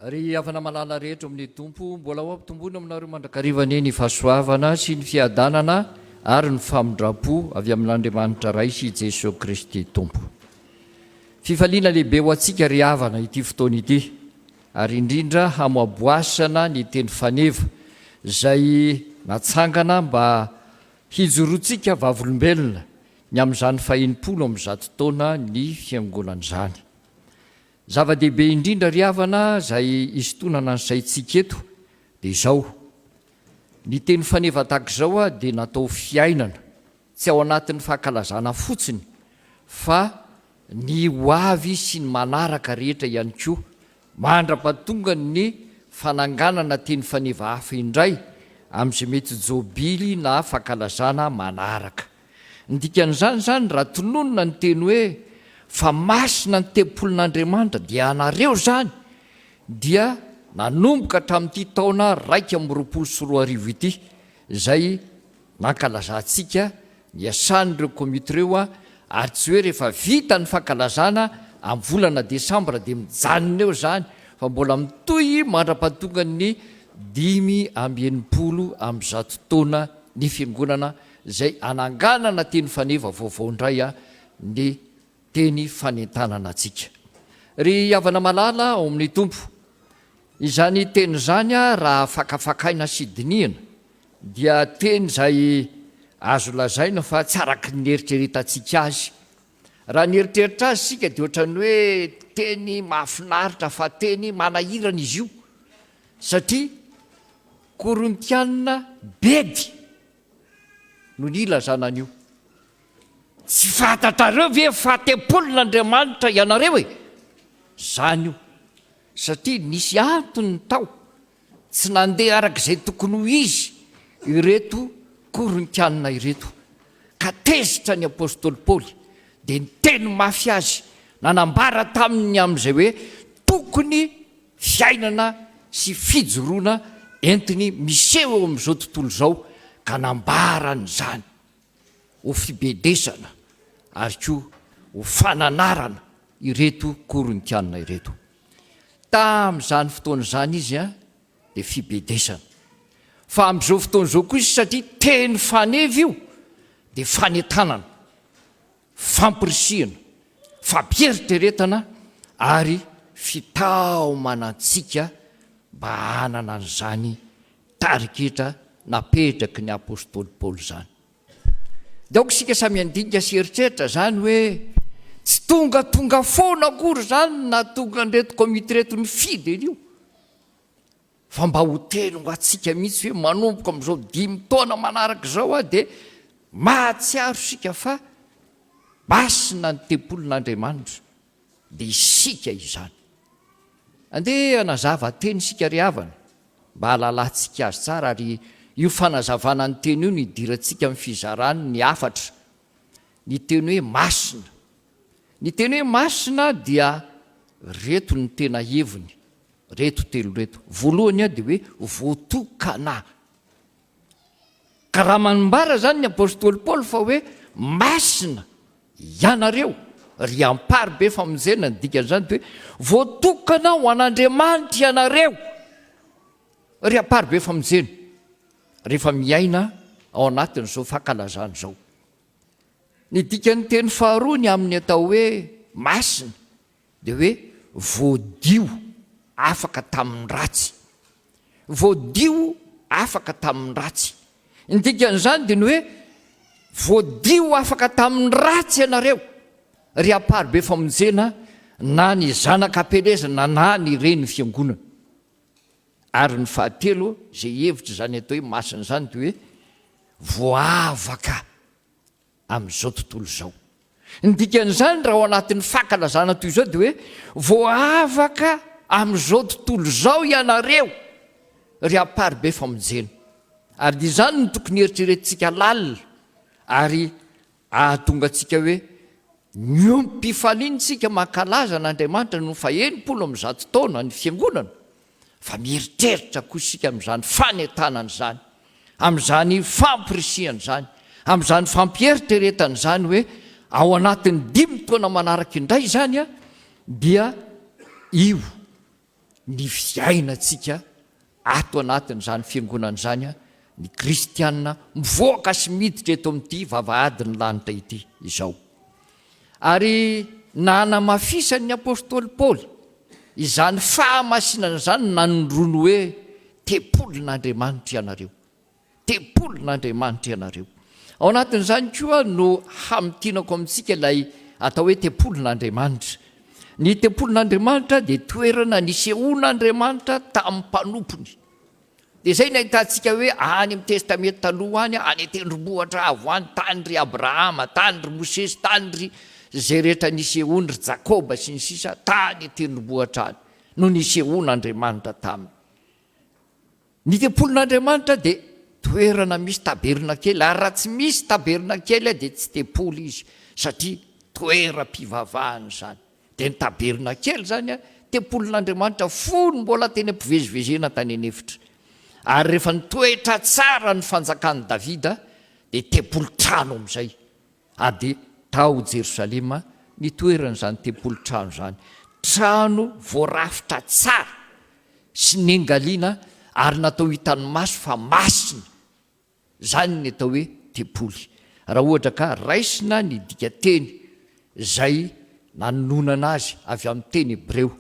Ry avana malala rehetra amin'ny tompo, mbola ho ampitomboina aminareo mandrakarivany ny fahasoavana sy ny fiadanana ary ny famindrapo avy amin'Andriamanitra ray sy Jesosy Kristy tompo. Fifaliana lehibe ho antsika ry havana ity fotoana ity, ary indrindra hamoaboasana ny teny faneva izay natsangana mba hijoroantsika vavolombelona ny amin'izany fahenimpolo amin'izany taona ny fiangonan'izany. Zava-dehibe indrindra ry havana izay isotonana nysaintsika eto dia izao, ny teny faneva tahaka izao dia natao fiainana, tsy ao anatin'ny fahakalazana fotsiny, fa ny hoavy sy ny manaraka rehetra ihany koa, mandra-pahatonga ny fananganana teny faneva hafa indray amin'izay mety jobily na fahakalazana manaraka. Ny dikan'izany zany raha tononona ny teny hoe fa masina ny tempolin'Andriamanitra dia anareo zany dia nanomboka hatramin'ity taona 2024 ity, izay nankalazantsika ny asan'ireo komity ireo, ary tsy hoe rehefa vita ny fankalazana amin'ny volana Desambra dia mijanona eo zany, fa mbola mitohy mandra-pahatonga ny 580 amin'izao taona ny fiangonana izay ananganana teny faneva vaovao indray ny teny fanentanana antsika. Ry havana malala ao amin'ny tompo, izany teny izany raha fakafakaina sy dinihana dia teny izay azo lazaina fa tsy araky ny eritreretantsika azy. Raha ny eritreritra azy sika dia ohatrany hoe teny mahafinaritra fa teny manahirana izy io, satria Korintianina bedy no ny ilazana an'io. Tsy fantatrareo ve fahatempolin'Andriamanitra ianareo e? Zany io, satria nisy antony tao tsy nandeha arak'izay tokony ho izy ireto korintianina ireto, ka tezitra ny apôstôly Paoly dia niteny mafy azy, nanambara taminy amin'izay hoe tokony fiainana sy fijoroana entiny miseho eo amin'izao tontolo izao, ka nambarany zany ho fibedesana ary koa ho fananarana ireto korintianina ireto. Tamin'izany fotoana izany izy dia fibedesana, fa amin'izao fotoana izao koa izy satria teny fanevy io dia fanetanana, fampirisihana, fampieritrretana ary fitaomanantsika mba hanana an'izany tariketra napetraky ny apôstôly Paoly zany. Dia aoko isika samy andinika sy eritreritra zany hoe tsy tonga foana akory zany na tonga andreto komity reto mifidy an'io, fa mba ho teny ho atsika mihitsy hoe manomboka amin'izao 5 taona manaraka izao dia mahatsiaro sika fa masina ny tempolin'Andriamanitra dia isika izany. Andeha hanazava teny sika ry havana mba halalantsika azy tsara, ary io fanazavana ny teny io nidirantsika amin'ny fizarany ny afatra. Ny teny hoe masina, ny teny hoe masina dia reto ny tena heviny, reto telo reto. Voalohany dia hoe voatokana, ka raha manambara zany ny apôstôly Paoly fa hoe masina ianareo ry ampary be famonjena ny dikan'izany, dia hoe voatokana ho an'Andriamanitra ianareo ry ampary be famonjena rehefa miaina ao anatin'izao fankalazana izao. Ny dikan'ny teny faharoa ny amin'ny atao hoe masina dia hoe voadio afaka tamin'ny ratsy, voadio afaka tamin'ny ratsy. Ny dikan'izany dia ny hoe voadio afaka tamin'ny ratsy ianareo ry ampary be famonjena, na ny zanak'am-pelezana na ny reny fiangonana. Ary ny fahatelo izay hevitra zany atao hoe masina zany dia hoe voavaka amin'izao tontolo izao. Ny dikan'izany raha ao anatin'ny fankalazana toy izao dia hoe voavaka amin'izao tontolo izao ianareo ry ampary be famonjena. Ary dia izany no tokony eritreretintsika lalina, ary ahatonga antsika hoe niompifaliantsika mankalaza n'Andriamanitra no fa 100 taona ny fiangonana, fa mieritreritra koa isika amin'izany fanetanana izany, amin'izany fampirisihana izany, amin'izany fampieritrretana izany hoe ao anatin'ny 5 taona manaraka indray izany dia io ny fiainantsika ato anatin'izany fiangonana izany, ny kristianina mivoaka sy miditra eto amin'ity vavahadiny lanitra ity izao. Ary nanamafisany apôstôly Paoly izany fahamasinana izany nanorono hoe tempolin'Andriamanitra ianareo, tempolin'Andriamanitra ianareo. Ao anatin'izany koa no hamitinako amintsika ilay atao hoe tempolin'Andriamanitra. Ny tempolin'Andriamanitra dia toerana nisehoan'Andriamanitra tamin'ny mpanompony. Dia izay ny ahitantsika hoe any amin'ny testamenta taloha any tendrombohitra avo any, tany ry Abrahama, tany ry Mosesy, tany ry zay rehetra nisehoany ry Jakoba sy ny sisa, tany tendrombohitra any no nisehoan'Andriamanitra taminy. Ny tempolin'Andriamanitra dia toerana misy tabernakely, ary raha tsy misy tabernakely dia tsy tempoly izy, satria toeram-pivavahana zany. Dia ny tabernakely zany tempolin'Andriamanitra fony mbola teny ampivezivezena tany anefitra. Ary rehefa nitoetra tsara ny fanjakan'i Davida dia tempoli-trano amin'izay, dia tao Jerosalema ny toeran'izany tempoli-trano zany, trano voarafitra tsara sy nengaliana ary natao hitan'ny maso fa masina, zany ny atao hoe tempoly. Raha ohatra ka raisina ny dikateny izay nanonana azy avy amin'ny teny hebreo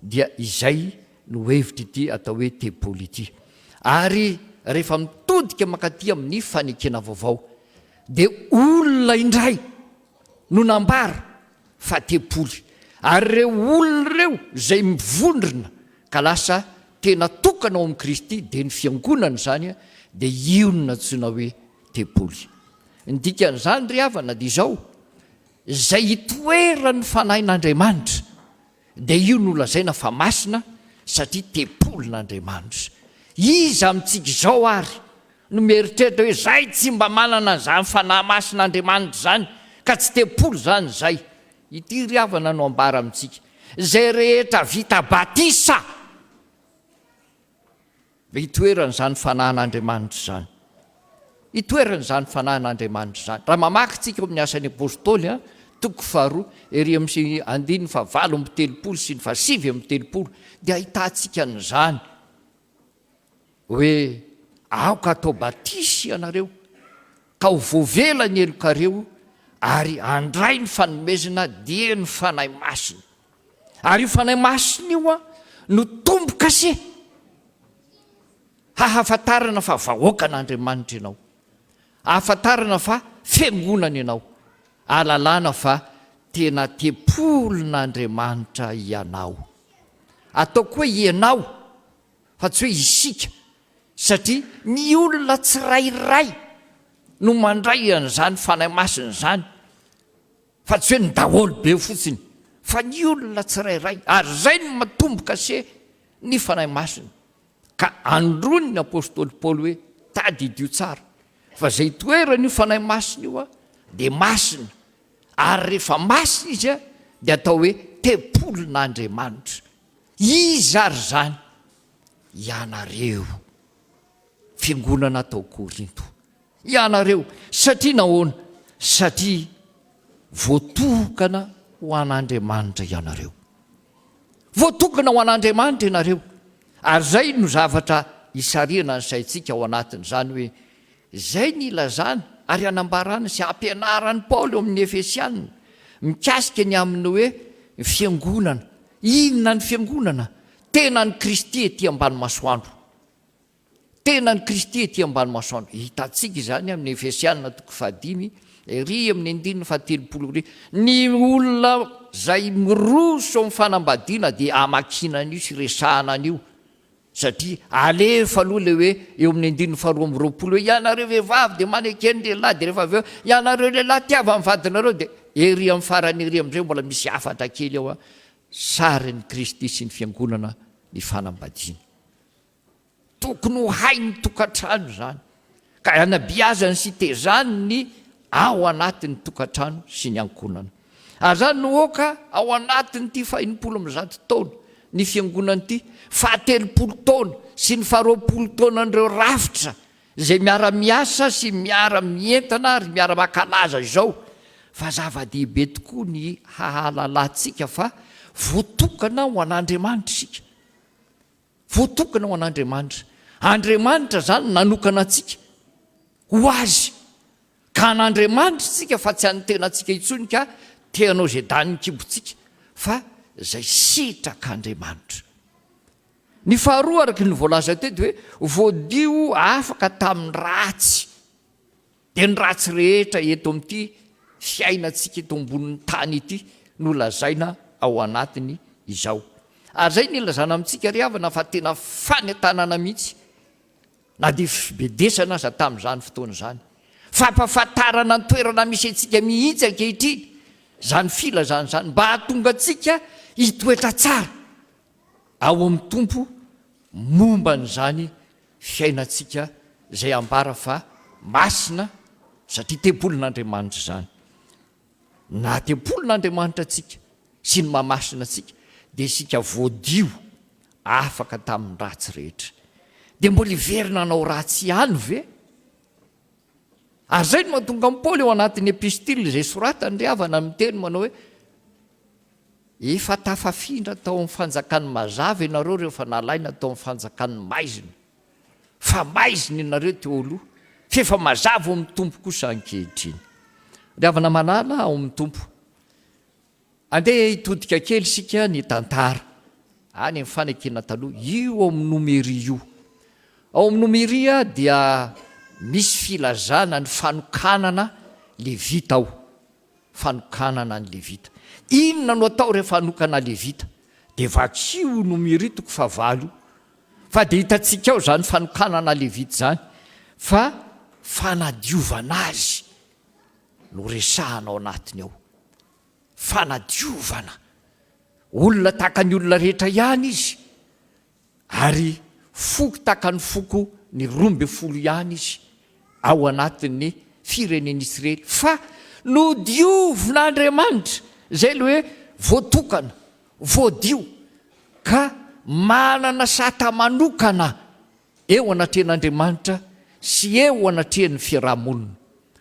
dia izay no hevitra ity atao hoe tempoly ity. Ary rehefa mitodika makaty amin'ny fanekena vaovao dia olona indray no nambara fa tempoly, ary ireo olona ireo izay mivondrona ka lasa tena tokana ao amin'ny Kristy dia ny fiangonana zany dia io no natsoina hoe tempoly. Ny dikan'izany ry havana dia izao, izay hitoeran'ny fanahin'Andriamanitra dia io no lazaina fa masina satria tempolin'Andriamanitra. iza amintsika izao ary no mieritreritra hoe zay tsy mba manana zany fanahy masin'Andriamanitra zany ka tsy tepolo zany zay. Ity ry havana no ambara amintsika zay rehetra vita batisa itoeran'izany fanahin'Andriamanitra zany. Itoeran'izany fanahin'Andriamanitra zany. Raha mamaky tsika amin'ny asan'ny apôstôly toko 2 ery amin'ny 7:telopolo sy ny 7:telopolo dia ahitantsika n'izany hoe aoka atao batisy ianareo ka ho voavela ny elokareo ary andray ny fanomezana dia ny fanahy masina. Ary io fanahy masina io no tomboka se hahafantarana fa vahoakan'Andriamanitra ianao, hahafantarana fa fiangonana ianao, ahalalana fa tena tepolon'Andriamanitra ianao. Ataoko hoe ianao fa tsy hoe isika, satria ny olona tsirairay no mandray an'izany fanahy masina zany, fa tsy hoe ny daholo be fotsiny, fa ny olona tsirairay. Ary zay no matomboka se ny fanahy masina. Ka androny ny apôstôly Paoly hoe tady idio tsara fa zay toerana io fanahy masina io dia masina, ary rehefa masina izy dia atao hoe tepolon'Andriamanitra. Izy ary zany ianareo fiangonana atao Korinto, ianareo. Satria nahoana? Satria voatokana ho an'Andriamanitra ianareo, voatokana ho an'Andriamanitra ianareo. Ary zay no zavatra isariana ny saintsika ao anatin'izany hoe zay ny ilazana ary anambarana sy ampianarany Paoly amin'ny Efesianina mikasika ny amin'ny hoe fiangonana. Inona ny fiangonana? Tena ny Kristy ety ambany masoandro, tena ny Kristy ety ambany masoandro. Hitantsika izany amin'ny Efesianina toko 5 ery amin'ny 7:telopolo. Ny olona zay miroso amin'ny fanambadiana dia amakina an'io sy resahana an'io, satria alefa aloha le hoe eo amin'ny 7:20 hoe ianareo vehivavy dia manekeny lehilahy, dia rehefa avy eo ianareo lehilahy tiava amin'ny vadinareo, dia ery amin'ny farany ery amin'ireo mbola misy afatra kely ao sary ny Kristy sy ny fiangonana ny fanambadiana. Tokony ho hainy tokantrano zany, ka anabeazany sy tezany ny ao anatin'ny tokantrano sy ny ankonana. Ary zany no oka ao anatin'ny ty 100 taona ny fiangonana ity, 70 taona sy ny 20 taona n'ireo rafitra zay miara-miasa sy miara-mientana ary miara-makalaza izao. Fa zava-dehibe tokoa ny hahalalantsika fa voatokana ho an'Andriamanitra isika, voatokana ho an'Andriamanitra. Andriamanitra zany nanokana antsika ho azy, ka an'Andriamanitra tsika fa tsy antenantsika itsony ka teanao zay daniny kibotsika, fa zay sitrak'Andriamanitra. Ny faharoa araky ny voalaza teto hoe voadio afaka tamin'ny ratsy, dia ny ratsy rehetra eto amin'ity fiainantsika eto ambonin'ny tany ity no lazaina ao anatiny izao. Ary zay ny lazana amintsika ry havana fa tena fanentanana mihitsy na dia fibedesana aza tamin'izany fotoana zany, fampafantarana ny toerana misy antsika mihitsy ankehitriny zany filazana zany, mba hahatonga antsika hitoetra tsara ao amin'ny tompo momba n'izany fiainantsika zay ambara fa masina, satria tepolon'Andriamanitra zany. Na tepolon'Andriamanitra atsika sy ny mahamasina atsika dia isika voadio afaka tamin'ny ratsy rehetra. Dia mbola iverina anao ratsy ihany ve? Ary zay no mahatonga amin'ny Paoly ao anatin'ny epistily izay soratany ry havana miteny manao hoe efa tafafindra tao amin'ny fanjakan'ny mazava ianareo rehefa nalaina tao amin'ny fanjakan'ny maizina, fa maizina ianareo teo aloha, fefa mazava ao amin'ny tompo kosa ankehitriny. Ry havana malala ao amin'ny tompo, andeha hitodika kely sika ny tantara any amin'ny fanekena taloha io ao amin'ny nomery io. Ao amin'ny nomeria dia misy filazana ny fanokanana levita ao, fanokanana ny levita. Inona no atao rehefa hanokana levita? Dia vakio nomery toko 9, fa dia hitantsika ao zany fanokanana levita zany fa fanadiovana azy no resahana ao anatiny ao. Fanadiovana olona tahaka ny olona rehetra ihany izy, ary foko taka ny foko ny 12 ihany izy ao anatin'ny fireneny Israely fa no diovin'Andriamanitra zay le hoe voatokana voadio ka manana sata manokana eo anatrehan'Andriamanitra sy eo anatrehan'ny fiarahamonina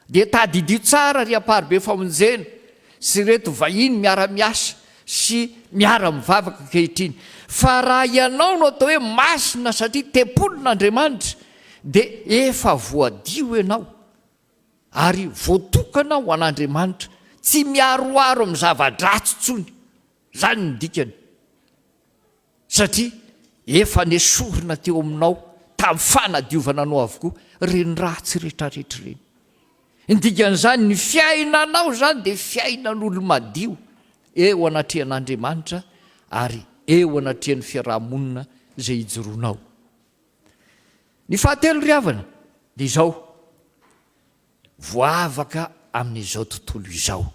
dia tadidio tsara ry amparibe famonjena sy reto vahiny miara-miasa sy miara-mivavaka kehitriny fa raha ianao no atao hoe masina satria tempolin'Andriamanitra dia efa voadio ianao ary voatokana ho an'Andriamanitra tsy miaroaro amin'ny zava-dratsy tsony zany ny dikany satria efa nesorina teo aminao tamin'ny fanadiovana anao avokoa reny ratsy rehetrarehetra reny indikan'izany ny fiainanao zany dia fiainan'olo madio eo anatrehan'Andriamanitra ary eo anatrehan'ny fiarahamonina zay ijoroanao. Ny fahatelo ry havana dia izao voavaka amin'izao tontolo izao.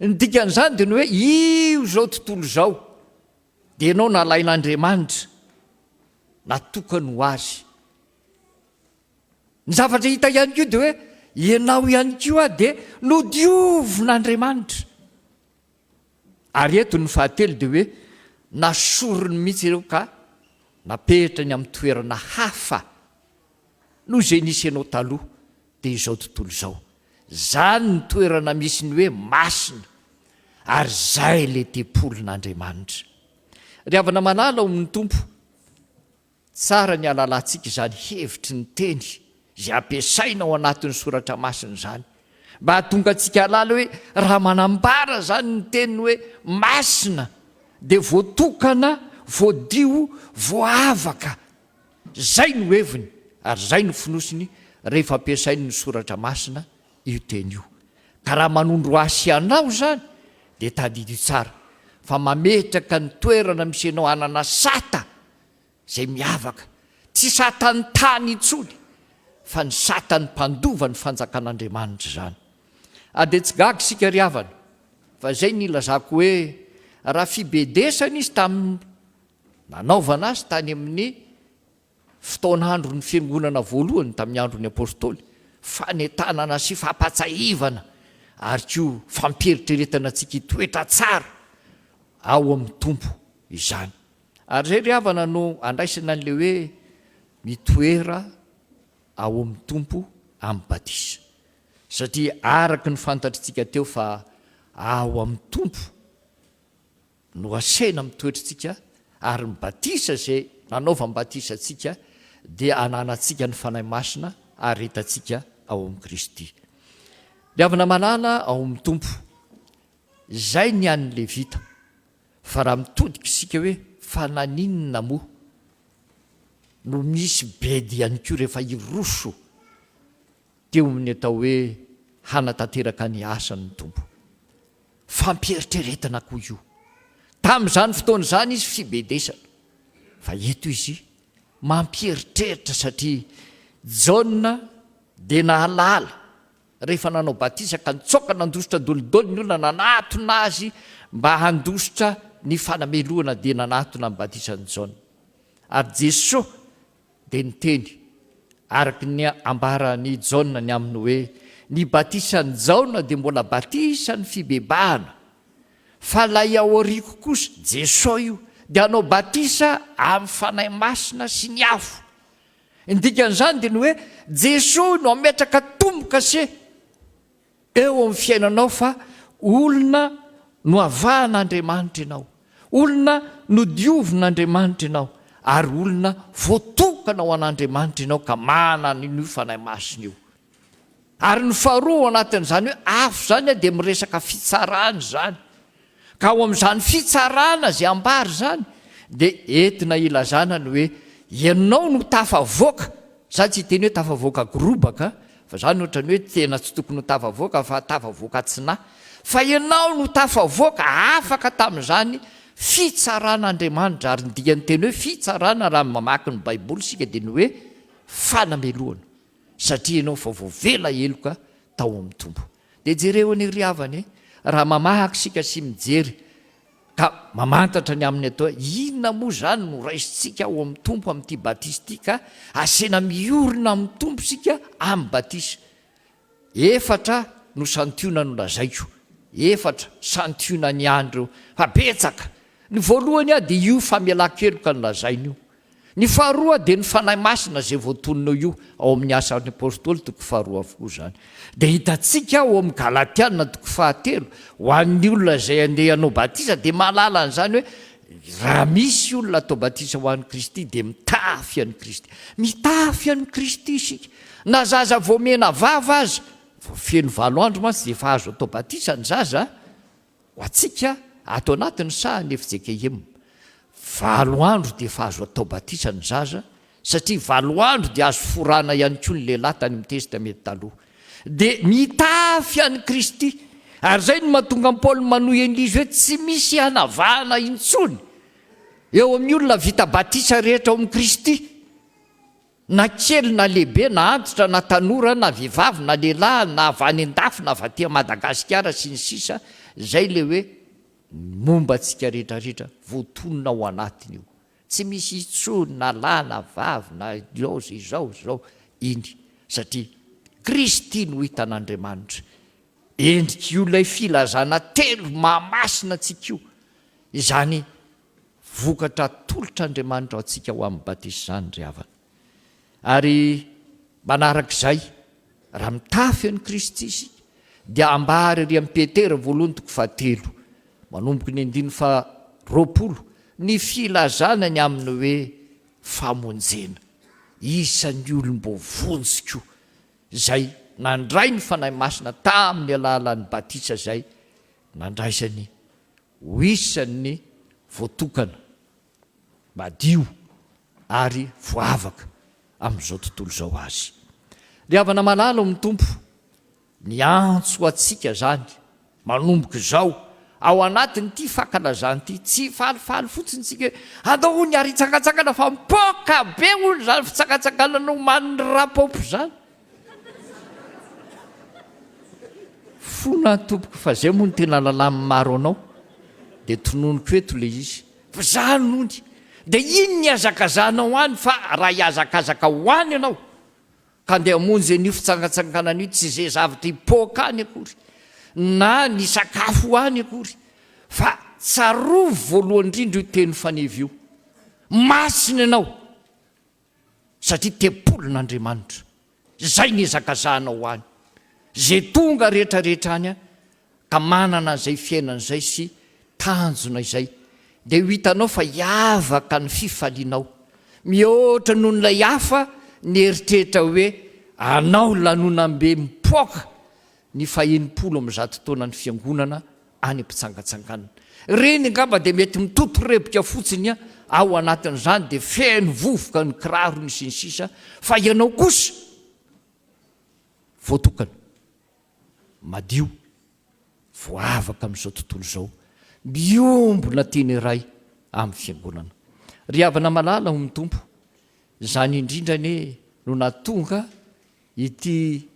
Ny dikan'izany dia ny hoe io zao tontolo izao dia ianao nalain'Andriamanitra natokany ho azy. Ny zavatra hita ihany koa dia hoe ianao ihany koa dia nodiovin'Andriamanitra. Ary eto ny fahatelo dia hoe nasorony mihitsy ireo ka napetra ny amin'ny toerana hafa noho izay nisy ianao taloha dia izao tontolo izao. Zany ny toerana misy ny hoe masina ary zay le tempolin'Andriamanitra. Ry havana manala ao amin'ny tompo tsara ny alalantsika izany hevitry ny teny izay ampiasaina ao anatin'ny soratra masina izany mba hahatonga antsika halala hoe raha manambara zany ny teny hoe masina dia voatokana voadio voavaka zay no heviny ary zay no finosiny rehefa ampiasainy ny soratra masina io teny io ka raha manondro asy ianao zany dia tadidio tsara fa mametraka ny toerana misy ianao anana sata zay miavaka tsy satany tany itsony fa ny satany mpandova ny fanjakan'Andriamanitra zany. Dia tsy gaga sika ry havana fa zay ny ilazako hoe raha fibedesana izy tamin'ny nanaovana azy tany amin'ny fotoan'andro ny fiangonana voalohany tamin'ny andron'ny apôstôly fanetanana sy fampatsahivana ary koa fampieritrretana antsika toetra tsara ao amin'ny tompo izany. Ary zay ry havana no andraisana an'le hoe mitoera ao amin'ny tompo amin'ny batisa satria araka ny fantatritsika teo fa ao amin'ny tompo no asaina mitoetritsika ary mibatisa zay nanaova mibatisa atsika dia ananatsika ny fanahy masina ary hitatsika ao amin'ny Kristy. Ry havana manana ao amin'ny tompo zay ny an'ny Levita fa raha mitodika isika hoe fananinina moa no misy bedy ihany koa rehefa iroso teo amin'ny atao hoe hanatanteraka ny asan'ny tompo fampieritrretana koa io tamin'izany fotoana izany izy fibedesana fa eto izy mampieritreritra satria Jaona dia nahalala rehefa nanao batisa ka nitsoka nandositra dolidoli ny olona nanatona azy mba handositra ny fanameloana dia nanatona ny batisany Jaona ary Jesosy dia niteny araka ny ambarany Jaona ny aminy hoe ny batisany Jaona dia mbola batisany fibebahana fa lay ao aoriako kosa Jesosy io dia anao batisa amin'ny fanahy masina sy ny afo. Indikan'izany dia ny hoe Jesosy no ametraka tomboka se eo amin'ny fiainanao fa olona no avahan'Andriamanitra ianao, olona no diovin'Andriamanitra ianao ary olona voatokana ho an'Andriamanitra ianao ka manana io fanahy masina io. Ary ny faharoa ao anatin'izany hoe afo zany dia miresaka fitsarana zany ka ao amin'izany fitsarana zay ambary zany dia entina ilazana ny hoe ianao no tafavoaka zany tsy teny hoe tafavoaka gorobaka fa zany ohatrany hoe tena tsy tokony ho tafavoaka fa tafavoaka tsinahy fa ianao no tafavoaka afaka tamin'izany fitsaran'Andriamanitra ary nydikany teny hoe fitsarana raha mamaky ny baiboly sika dia ny hoe fanameloana satria ianao fa voavela eloka tao amin'ny tompo. Dia jereo any ry havany raha mamaky sika sy mijery ka mamantatra ny amin'ny atao inona moa zany no raisitsika ao amin'ny tompo amin'ity batisa ity ka asena miorina amin'ny tompo sika amin'ny batisa. Efatra no santiona no lazaiko, efatra santiona ny andro fa betsaka. Ny voalohany a dia io famelan-keloka no lazainy io. Ny faharoa dia ny fanahy masina zay voatononao io ao amin'ny asan'ny apôstôly toko faharoa avokoa zany. Dia hitantsika ao amin'ny Galatiana toko fahatelo ho an'ny olona zay andeha hanao batisa dia mahalala an'izany hoe raha misy olona atao batisa ho an'i Kristy dia mitafy an'i Kristy. Mitafy an'i Kristy isika. Na zaza voamena vava aza, feno 7 andro mantsy dia efa azo atao batisa ny zaza. Ho antsika ato anatiny sahany FJKM 7 andro dia efa azo atao batisa ny zaza, satria 7 andro dia azo forana ihany koa ny lehilahy tany amin'ny testamety taloha. Dia mitafy an'i Kristy. Ary zay no mahatonga an'i Paoly manohy an'izy hoe tsy misy hanavahana intsony eo amin'ny olona vita batisa rehetra ao amin'i Kristy, na kely na lehibe, na antitra na tanora, na vehivavy na lehilahy, na avy any an-dafy na avy aty Madagasikara sy ny sisa. Zay le hoe momba antsika rehetrarehetra voatonona ao anatiny io. Tsy misy intsony na lahy na vavy na izao iny, satria Kristy no hitan'Andriamanitra. Endrika io lay filazana telo mahamasina antsika io, izany vokatra tolotr'Andriamanitra ao antsika ho amin'ny batisa zany ry havana. Ary manarak'izay, raha mitafy an'i Kristy isika dia ambary ry amin'ny Petera 1:3 manomboky ny 9:20 ny filazana ny aminy hoe famonjena isan'ny olom-bovonjiko zay nandray ny fanahy masina tamin'ny alalan'ny batisa zay, nandraisany ho isan'ny voatokana madio ary voavaka amin'izao tontolo zao azy. Ry havana malala amin'ny tompo, ny antso atsika zany manomboka zao ao anatiny ity fankalazany ity, tsy falifaly fotsiny tsika andao ny ary tsakatsakana fa mipoka be olo zany fitsakatsakana no man'ny rapopo zany. Fona tompoko fa zay moa ny tena lalamy maro anao dia tononiko eto le izy fa zany nony. Dia iny ny azakazanao any fa raha hiazakazaka ho any ianao ka andeha hamonjy an'io fitsangatsanganana io tsy zay zavatra hipoka any akory na ny sakafo ho any akory, fa tsarovo voalohany indrindra io teny fanevy io. Masina ianao satria tempolon'Andriamanitra. Zay ny azakazanao any. Zay tonga rehetrarehetra any ka manana izay fiainana izay sy tanjona izay, dia ho hitanao fa hiavaka ny fifalianao. Mihoatra noho n'ilay hafa ny eritrehitra hoe anao lanonam-be mipoaka ny 100 taona ny fiangonana any am-pitsangatsanganana. Reny angamba dia mety mitotorebika fotsiny ao anatin'izany dia feno vovoka ny kirarony sy ny sisa, fa ianao kosa voatokana madio voavaka amin'izao tontolo izao, miombona teny iray amin'ny fiangonana. Ry havana malala ho mitompo, zany indrindra no natonga ity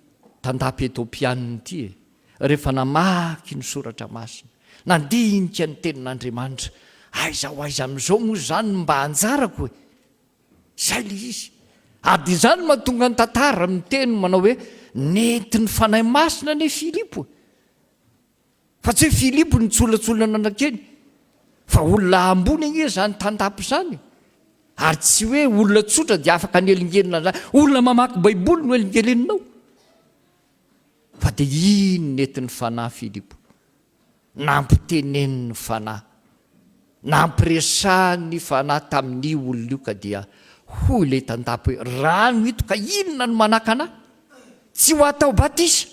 tandapy Etiopianina ity rehefa namaky ny soratra masina, nandinika ny tenin'Andriamanitra, aiza ho aiza amin'izao moa zany mba anjarako hoe zay le izy. Ary zany mahatonga ny tantara miteny manao hoe nentin'ny fanahy masina ne Filipo, fa tsy hoe Filipo ny tsolatsolana anakeny, fa olona ambony anie zany tandapy zany. Ary tsy hoe olona tsotra dia afaka anelingelina zany, olona mamaky baiboly no elingelinao. Fa dia iny nentin'ny fanahy Filipo, nampiteneniny fanahy, nampiresahany fanahy tamin'ny olona io ka dia hoy ilay tandapy hoe rano ito ka inona no manaka anahy? Tsy ho atao batisa.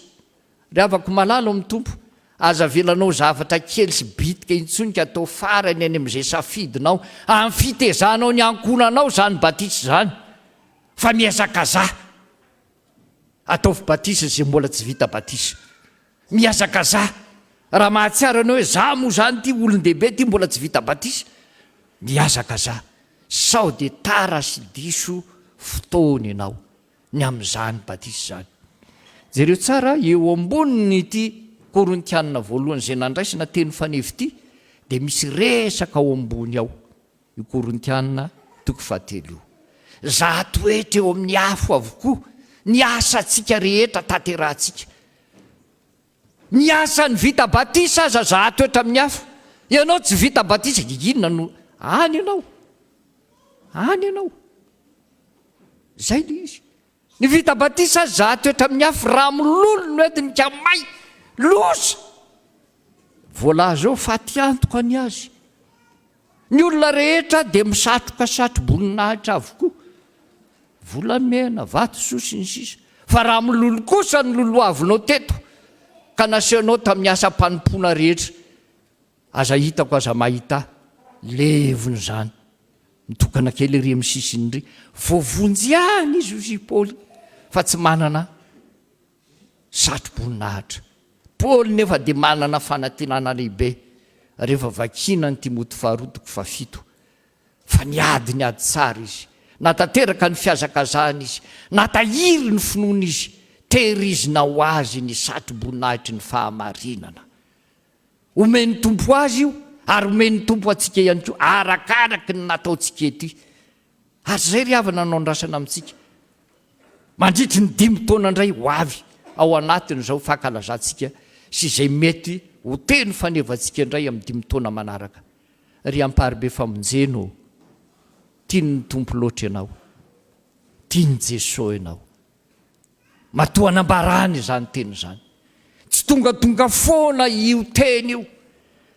Ry havako malala amin'ny tompo, aza velanao zavatra kely sy bitika intsony ka atao farany any amin'izay safidinao, amin'ny fitezanao ny ankonanao zany batisa zany, fa miazakazaha ataovy batisa zay mbola tsy vita batisa. Miazakazaha raha mahatsiaro anao hoe za moa zany ty olon-dehibe ty mbola tsy vita batisa, miazakazaha sao dia tara sy diso fotoana ianao ny amin'izany batisa zany. Jereo tsara eo amboniny ity Korintianina 1 zay nandraisina teny fanevy ity dia misy resaka ao ambony ao io Korintiana 3:7 io. Za toetra eo amin'ny afo avokoa ny asantsika rehetra tanterahantsika. Ny asa ny vita batisa aza za toetra amin'ny afo. Ianao tsy vita batisa, inona no any ianao? Any ianao. Zay le izy. Ny vita batisa aza za toetra amin'ny afo raha mololo no entiny ka may losa. Voalaza eo faty antoka ny azy. Ny olona rehetra dia misatroka satroboninahitra avokoa. Volamena, vatosoa sy ny sisa. Fa raha mololo kosa ny loloavinao teto ka nasehonao tamin'ny asa mpanompoana rehetra, aza hitako aza mahita levony zany. Mitokana kely ery amin'ny sisiny ry. Voavonjy ihany izy io Paoly fa tsy manana satroboninahitra. Paoly nefa dia manana fanantenana lehibe rehefa vakina ny Timoty 2:7. Fa niady tsara izy. Natateraka ny fiazakazahana izy. Natahiry ny finoana izy. Tehirizina ho azy ny satroboninahitry ny fahamarinana. Omeny tompo azy io ary omeny tompo atsika ihany koa arakaraky ny nataontsika ety. Ary zay ry havana nanao ndrasana amintsika. Mandritry ny 5 taona indray ho avy ao anatin'izao fankalazantsika sy izay mety ho teny fanevantsika indray amin'ny 5 taona manaraka. Ry amparibe famonjeno, tiany ny tompo loatra ianao, tiany Jesosy ianao. Matoa nambarany izany teny izany. Tsy tonga foana io teny io.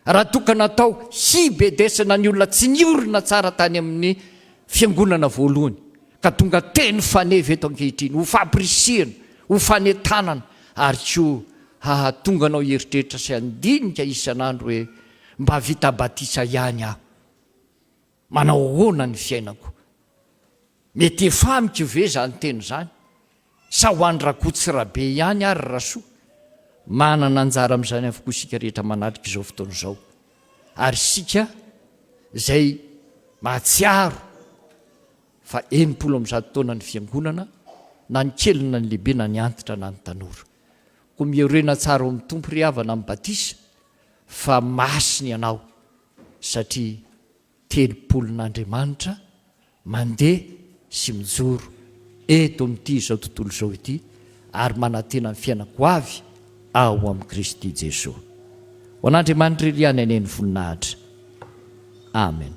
Raha toka natao hibedesana ny olona tsy niorina tsara tany amin'ny fiangonana voalohany, ka tonga teny faneva eto ankehitriny, ho fampirisihana, ho fanetanana, ary koa hahatonga anao heritreritra sy andinika isan'andro hoe mba vita batisa ihany aho. Manao ahoana ny fiainako? Mety efamiko ve zany teny zany? Sa ho andra kotsy rabe ihany ary rasoa? Manana anjara amin'izany avokoa isika rehetra manatrika izao fotoana izao. Ary isika izay mahatsiaro fa 70 taona ny fiangonana, na ny kely na ny lehibe, na ny antitra na ny tanora. Koa miorena tsara amin'ny tompo ry havana amin'ny batisa, fa masiny ianao satria 70 mandeha sy mijoro eto amin'ity izao tontolo izao ity, ary manantena ny fiainako avy ao amin'ny Kristy Jesosy. Ho an'Andriamanitra iry ihany aneny voninahitra. Amen.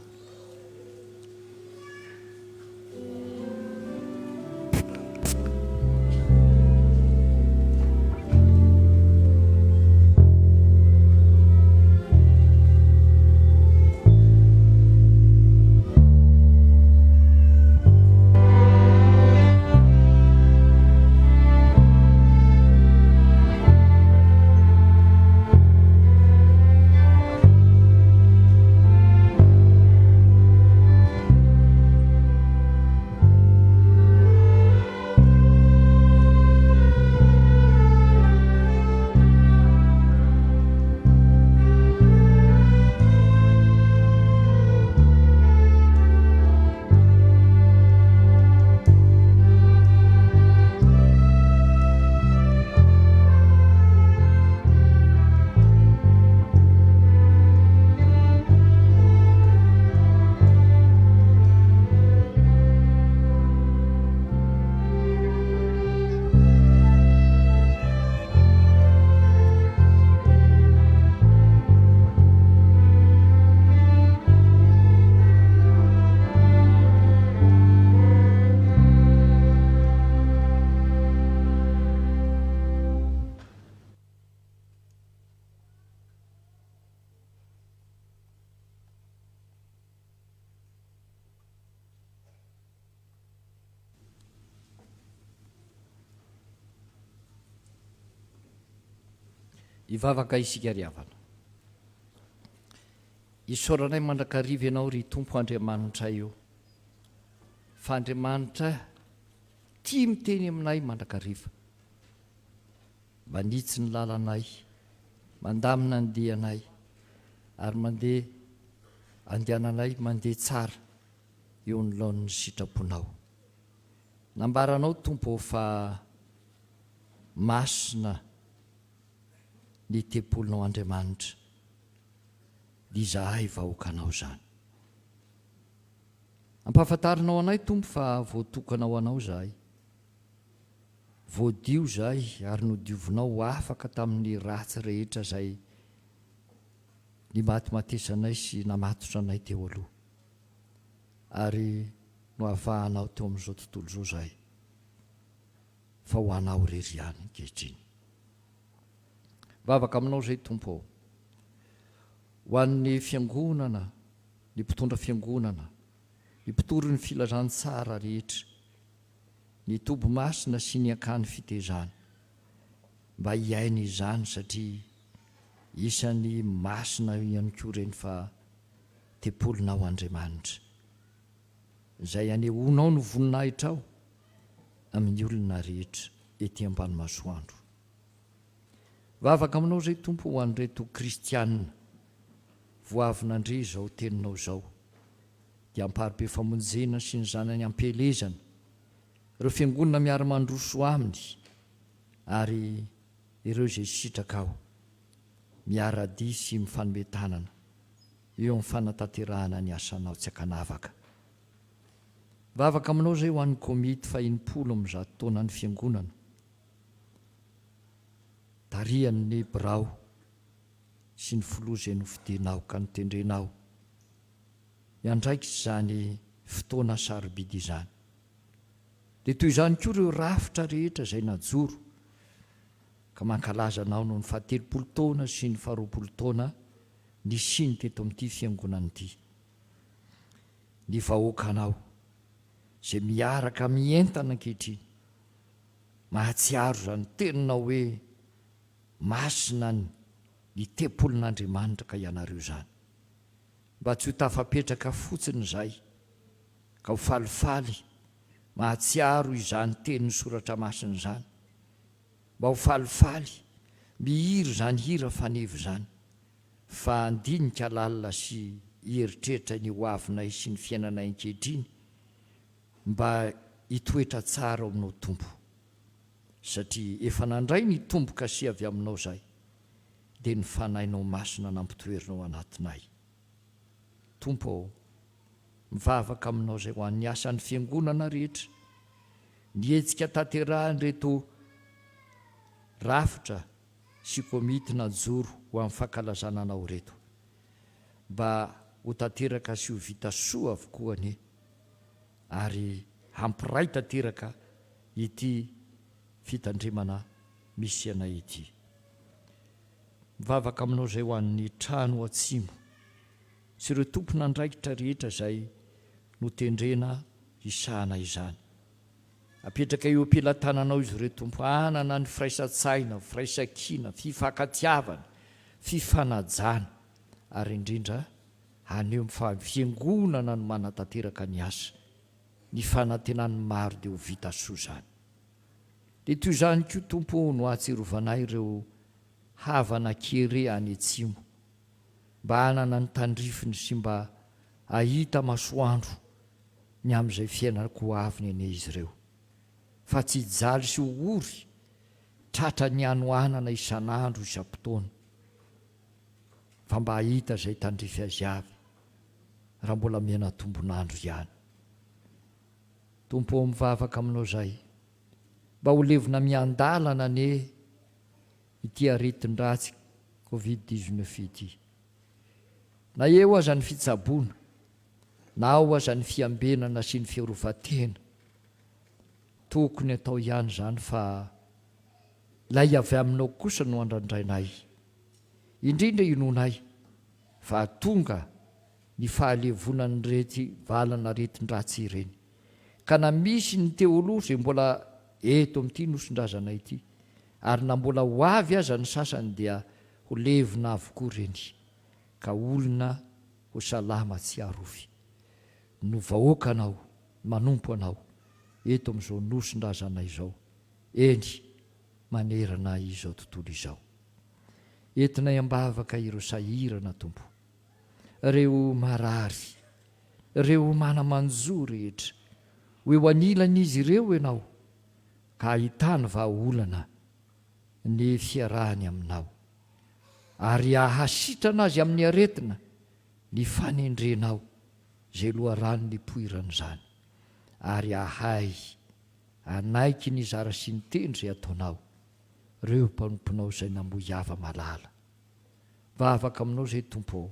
Ivavaka isika ry havana. Isaoranay mandrakariva ianao ry Tompo Andriamanitra io. Fa Andriamanitra tia miteny aminay mandrakariva. Manitsy ny lalanay, mandamina andehanay, ary mandeha andehananay mandeha tsara eo ny laon'ny sitraponao. Nambaranao Tompo fa masina ny tempolinao Andriamanitra. dia izahay vahoakanao izany. Ampahafantarinao anay Tompo fa voatokanao anao izahay. Voadio izahay ary nodiovinao afaka tamin'ny ratsy rehetra izay ny matimatesanay sy namatotra anay teo aloha. Ary no hahafahanao teo amin'izao tontolo izao izahay. Fa ho anao irery ihany ankehitriny. Vavaka aminao izay Tompo. Ho an'ny fiangonana, ny mpitondra fiangonana, ny mpitory ny filazantsara rehetra, ny tobo masina sy ny akany fitezana, mba hiaina izany satria isan'ny masina ihany koa ireny fa tepolinao Andriamanitra. Izay anehoanao no voninahitra ao amin'ny olona rehetra ety ambany masoandro. Vavaka aminao izay Tompo ho an'ireto kristianina voavy nandre izao teninao izao, dia amparibe famonjena sy ny zanany ampelezana, ireo fiangonana miara-mandroso aminy, ary ireo izay sitraka ao miara-dia sy mifanome tanana eo amin'ny fanatanterahana ny asanao tsy ankanavaka. Vavaka aminao izay ho an'ny komity 50 amin'izao taonany fiangonana, tarihan'ny birao sy ny filoza izay nofidianao ka notendrenao iandraikitra izany fotoana sarobidy izany. Dia toy izany koa ireo rafitra rehetra izay najoro ka mankalaza anao no ny 70 taona sy ny 20 taona ny siny teto amin'ity fiangonana ity. Ny vahoakanao izay miaraka mientana ankehitriny, mahatsiaro izany teninao hoe masina ny tempolin'Andriamanitra ka ianareo izany. Mba tsy ho tafapetraka fotsiny izay ka ho falifaly mahatsiaro izany tenin'ny soratra masina izany, mba ho falifaly mihira izany hira fanevy izany, fa andinika lalina sy heritreritra ny hoavinay sy ny fiainanay ankehitriny mba hitoetra tsara ao aminao Tompo, satria efa nandray ny tomboka sy avy aminao izay, dia ny fanahinao masina nampitoerinao anatinay. Tompo, mivavaka aminao izay ho an'ny asan'ny fiangonana rehetra, ny hetsika tanterahany reto rafitra sy komity najoro ho amin'ny fankalazana anao reto, mba ho tanteraka sy ho vita soa avokoa anie, ary hampiray tanteraka ity fitandremana misy anay ity. Mivavaka aminao izay ho an'ny trano atsimo sy ireo tompona andraikitra rehetra izay notendrena isahana izany. Apetraka eo am-pelantananao izy ireo Tompo, anana ny firaisan-tsaina, firaisan-kina, fifankatiavana, fifanajana, ary indrindra aneo amin'ny fiangonana no manatanteraka ny asa, ny fanantenany maro dia ho vita soa izany. Dia toy izany koa Tompo no ahatserovanay ireo havana kere any atsimo, mba hanana ny tandrifiny sy mba ahita masoandro ny amin'izay fiainako avy ane izy ireo, fa tsy hijaly sy ho ory tratra ny anoanana isan'andro isam-potoana, fa mba ahita izay tandrify azy avy raha mbola miaina tombonandro ihany. Tompo, mivavaka aminao izay mba ho levina miandalana ane ity aretin-dratsy Covid-19 ity, na eo aza ny fitsaboana, na ao aza ny fiambenana sy ny fiarovatena, tokony atao ihany izany, fa lay avy aminao kosa no andrandrainay, indrindra inonay fa tonga ny fahalevonany rety valana retin-dratsy ireny, ka na misy ny teo aloha izay mbola eto amin'ity noson-drazanay ity, ary na mbola ho avy aza ny sasany dia ho levina avokoa ireny, ka olona ho salama tsy arofy. No vahoakanao, manompo anao eto amin'izao noson-drazanay izao, eny manerana izao tontolo izao. Entinay ambavaka ireo sahirana Tompo, ireo marary, ireo manamanjo rehetra, hoe ho anilan'izy ireo ianao ka ahitany vahaolana ny fiarahany aminao, ary ahasitrana azy amin'ny aretina ny fanendrenao zay loha rano ny poirana izany, ary ahay anaiky ny zara sy ny tendry ataonao reo mpanomponao izay namoiava malala. Vavaka aminao zay tompo,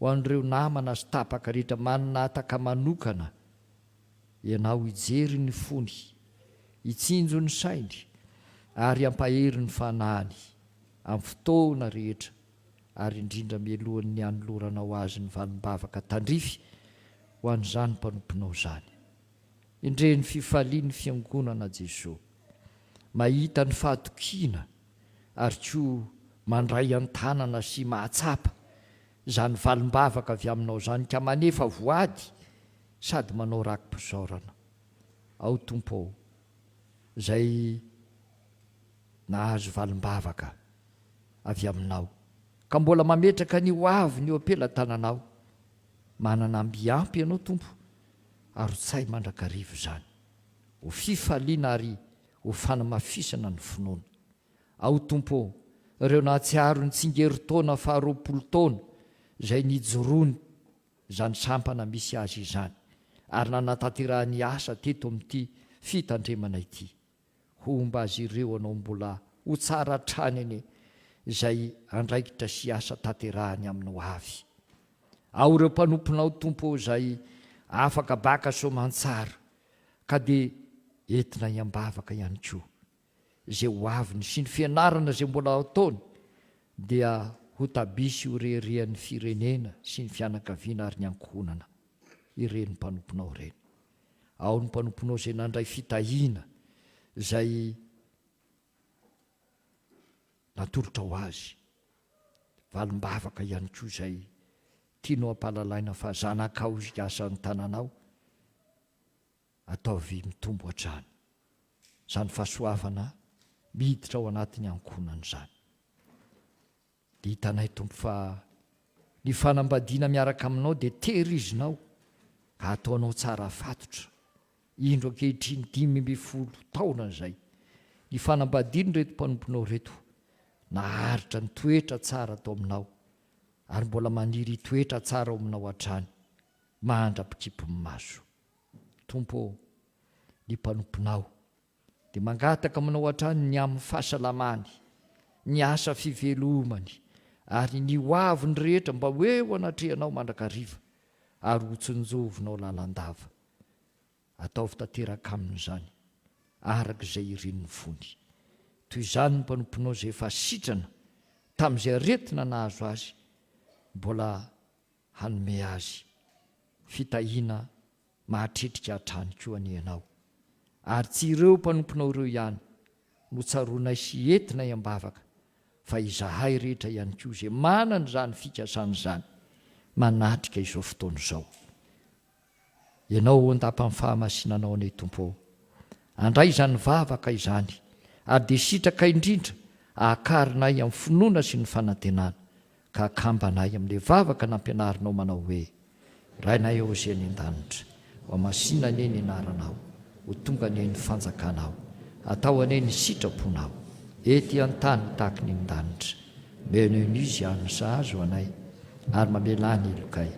ho an'ireo namana sy tapaka rehetra manana ataka manokana, ianao ijery ny fony, itsinjo ny sainy, ary ampahery ny fanahany amin'ny fotoana rehetra, ary indrindra mialohan'ny anoloranao azy ny valim-bavaka tandrify ho an'izany mpanomponao izany. Indre ny fifaliany fiangonana Jesosy, mahita ny fahatokiana ary koa mandray an-tanana sy mahatsapa izany valim-bavaka avy aminao izany, ka manefa voady sady manao rakim-pisaorana. Ao tompo izay nahazo valim-bavaka avy aminao, ka mbola mametraka ny ho avy ny eo ampela-tananao, manana ambiampy ianao tompo, ary tsay mandrakarivo izany ho fifaliana ary ho fanamafisana ny finoana. Ao tompo ireo nahatsiaro ny tsingerin-taona 20 taona izay nijoroany izany sampana misy azy izany, ary nanatanterahany asa teto amin'ity fitandremana ity. Homba azy ireo anao mbola ho tsara trany eny izay andraikitra sy asa tanterahany aminao avy. Ao ireo mpanomponao tompo izay afaka baka soamantsara, ka dia entina iambavaka ihany koa izay ho aviny sy ny fianarana izay mbola ataony, dia ho tabisy ho reherehan'ny firenena sy ny fianakaviana ary ny ankohonana ireny mpanomponao ireny. Ao ny mpanomponao izay nandray fitahiana izay natolotra ho azy, valim-bavaka ihany koa izay tianao ampalalàina fa zanakao asa ny tananao, ataovy mitombo hatrany izany fahasoavana miditra ao anatin'ny ankohonana izany. Dia hitanay tompo fa ny fanambadiana miaraka aminao dia tehirizinao ka ataonao tsara fatotra. Indro ankehitriny 5 taona izay ny fanambadiana reto mpanomponao reto naharitra ny toetra tsara atao aminao, ary mbola maniry toetra tsara ao aminao hatrany, mahandra-pikipy maso. Tompo, ny mpanomponao dia mangataka aminao hatrany ny amin'ny fahasalamany, ny asa fivelomany, ary ny hoaviny rehetra mba hoe ho anatrehanao mandrakariva ary ho tsonjovinao lalandava. Ataovy tanteraka amin'izany araka izay irin'ny fony. Toy izany ny mpanomponao izay efa sitrana tamin'izay aretina nahazo azy, mbola hanome azy fitahiana mahatretrika hatrany koa ny ianao. Ary tsy ireo mpanomponao ireo ihany no tsaroanay sy entina iambavaka, fa izahay rehetra ihany koa izay manana izany fikasana izany manatrika izao fotoana izao. Ianao andapa amin'ny fahamasinanao anay tompo, andray izany vavaka izany, ary dia sitraka indrindra ahakarinay amin'ny finoana sy ny fanantenana, ka akambanay amin'ilay vavaka nampianarinao manao hoe: rainay ao izay any an-danitra, ho masina ane ny anaranao, ho tonga ane ny fanjakanao, atao ane ny sitraponao, ety an-tany tahaka ny an-danitra. Meno izy anysa azy ho anay, ary mamelany elokay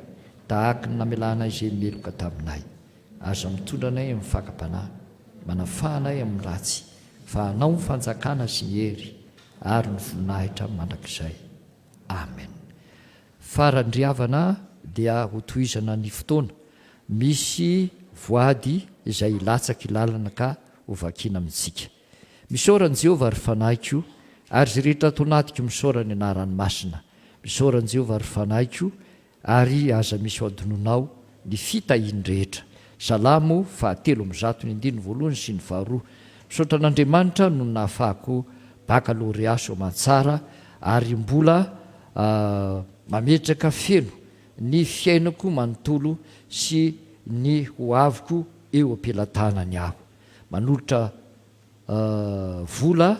tahaka ny namelanay izay meloka taminay. Aza mitondra anay amin'ny fakapanahy, manafahanay amin'ny ratsy, fa anao ny fanjakana sy ny hery ary ny voninahitra mandrakizay. Amen. Farandriavana dia ho tohizana ny fotoana, misy voady izay latsaky lalana ka ho vakina amintsika. Misaorany Jehovah ary fanaiko, ary zay rehetra ato anatiko misaorany anarany masina. Misaorany Jehovah ary fanaiko, ary aza misy adononao ny fitahiany rehetra. Salamo 7:1 sy 2. Misaotra an'Andriamanitra no nahafahako bakalorea soamantsara, ary mbola mametraka feno ny fiainako manontolo sy ny hoaviko eo ampelantanany aho. Manolotra vola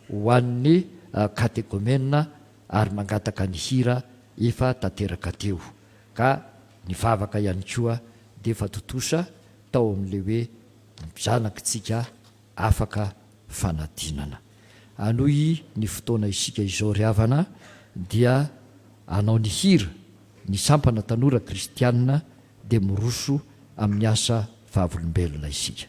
ho an'ny kategomena ary mangataka ny hira efa tanteraka teo, ka ny vavaka ihany koa dia efa totosa tao amin'le hoe zanakitsika afaka fanadinana. Anohy ny fotoana isika izao ry havana dia anao ny hira ny sampana tanora kristianina dia miroso amin'ny asa vavolombelona isika.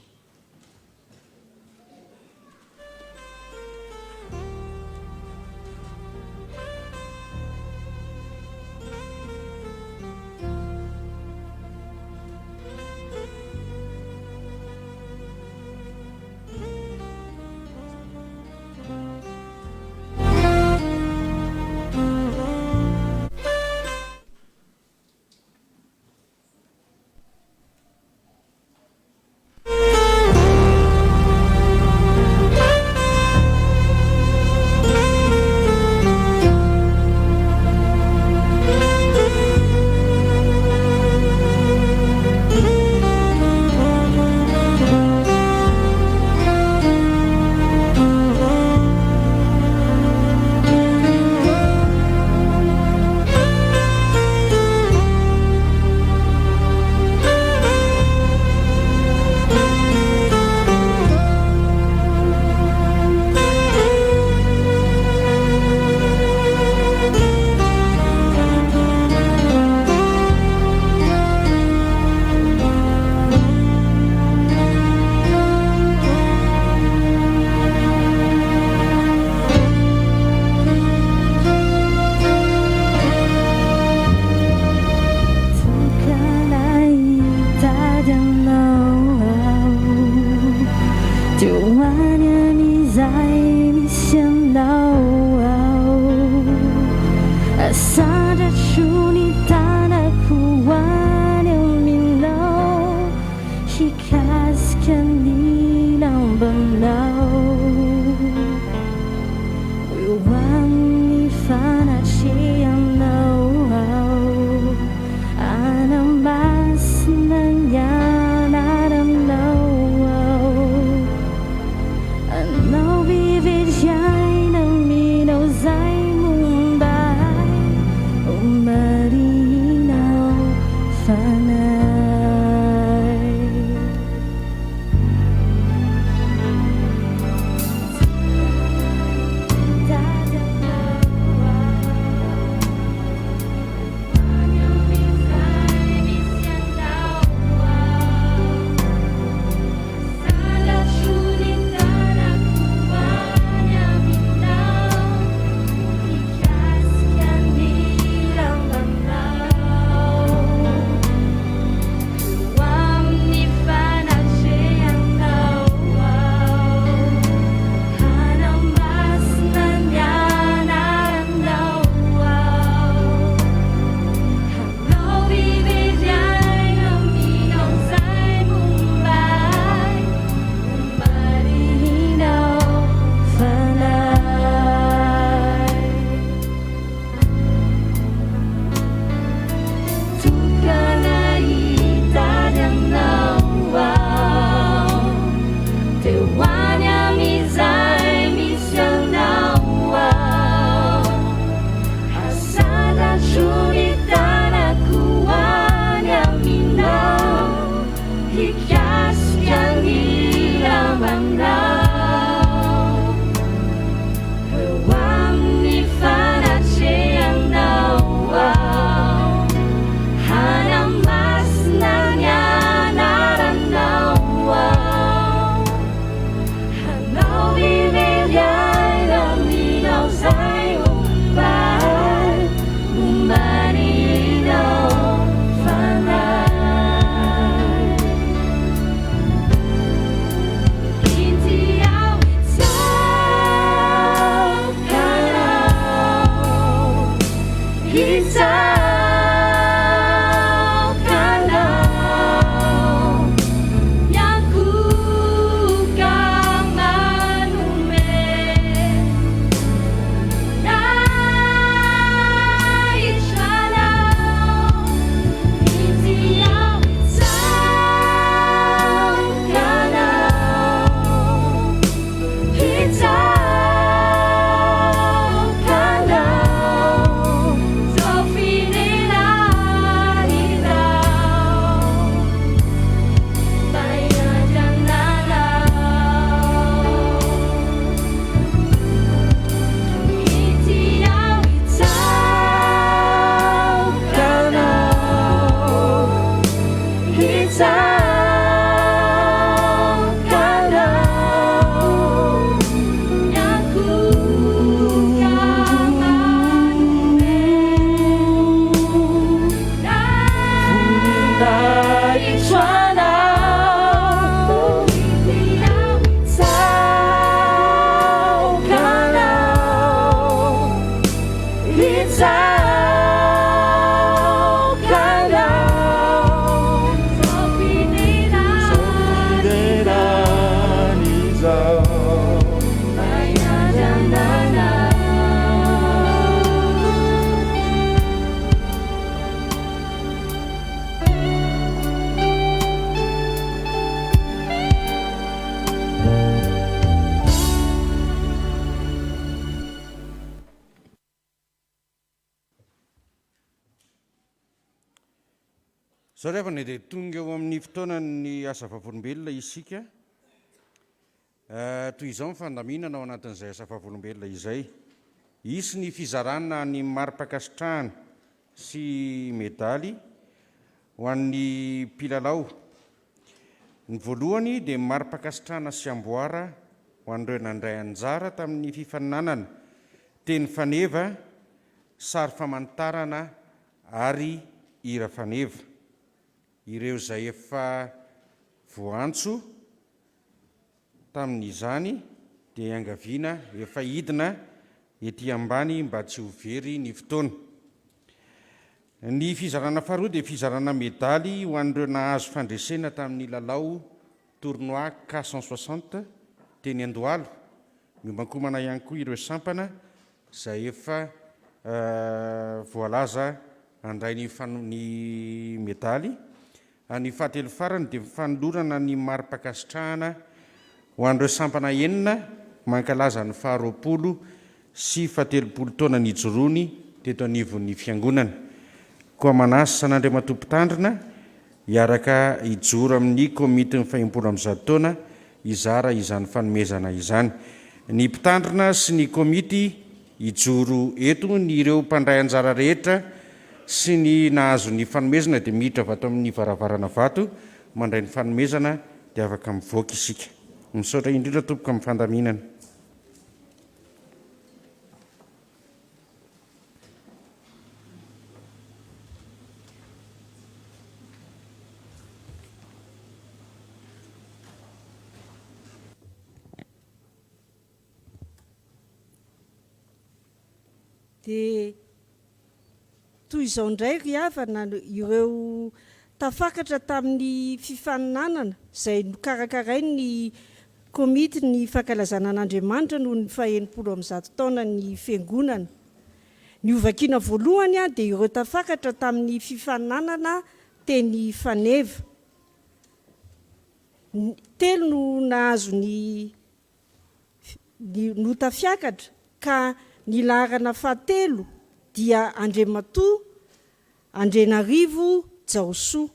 zao rehefa dia tonga eo amin'ny fotoanany asa vavolombelona isika toy izao mifandaminana ao anatin'izay asa vavolombelona izay isy ny fizarana ny mari-pakasitrahana sy medaly ho an'ny mpilalao. Ny voalohany dia mari-pakasitrahana sy amboara ho an'ireo nandray anjara tamin'ny fifaninanana, teny faneva, sary famantarana ary hira faneva. Ireo izay efa voantso tamin'izany dia angaviana efa hidina ety ambany mba tsy ho very ny fotoana. Ny fizarana faharoa dia fizarana medaly ho an'ireo nahazo fandresena tamin'ny lalao tournoi K160 teny Andohalo. Miomankomana ihany koa ireo sampana izay efa voalaza handray ny medaly. Ny fahatelo farany dia fanolorana ny mari-pakasitrahana ho an'ireo sampana enina mankalaza ny 20 sy 30 taona nijoroany teto anivon'ny fiangonana. Koa manasa san'Andriamatompo tandrina hiaraka hijoro amin'ny komity ny 20 taona izara izany fanomezana izany. Ny mpitandrina sy ny komity hijoro eto ny ireo mpandray anjara rehetra sy ny nahazo ny fanomezana dia miditra vato amin'ny varavarana vato mandray ny fanomezana dia afaka mivoaka isika. Misaotra indrindra tompoka amin'ny fandaminana. Dia toy izao indray ry havana ireo tafakatra tamin'ny fifaninanana izay nokarakarai ny komity ny fankalazana an'Andriamanitra noho ny 100 taona ny fiangonana. Ny ovakiana voalohany dia ireo tafakatra tamin'ny fifaninanana teny faneva. Telo no nahazo ny tafiakatra ka ny laharana fahatelo dia Andriamatoa, Andrenarivo, Jaosoa.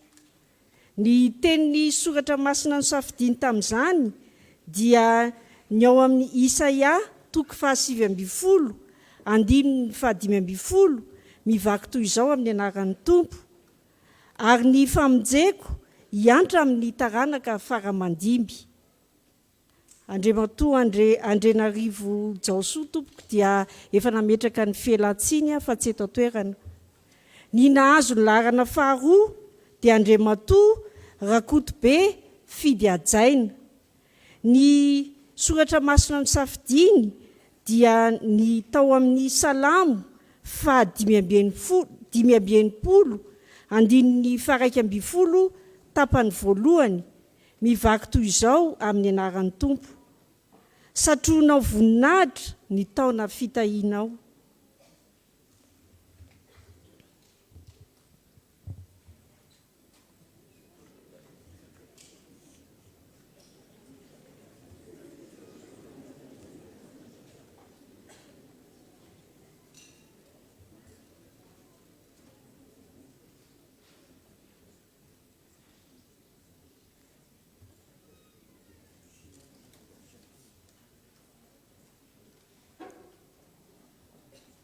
Ny tenin'ny soratra masina ny safidiny tamin'izany dia ny ao amin'ny Isaia 7:12, 5:12 mivaky toy izao amin'ny anaran'ny Tompo. Ary ny famonjeko hiantra amin'ny taranaka faramandimby. Andriamatoa Andrenarivo Jaosoa tompoko dia efa nametraka ny fialan-tsiny fa tsy eto an-toerana. Ny nahazo ny laharana faharoa dia Andriamatoa Rakotobe Fidy Ajaina. Ny soratra masina ny safidiny dia ny tao amin'ny Salamo 5:20, 1:12 tapany voalohany mivaky toy izao amin'ny anaran'ny Tompo. Satroanao voninahitra ny taona fitahianao.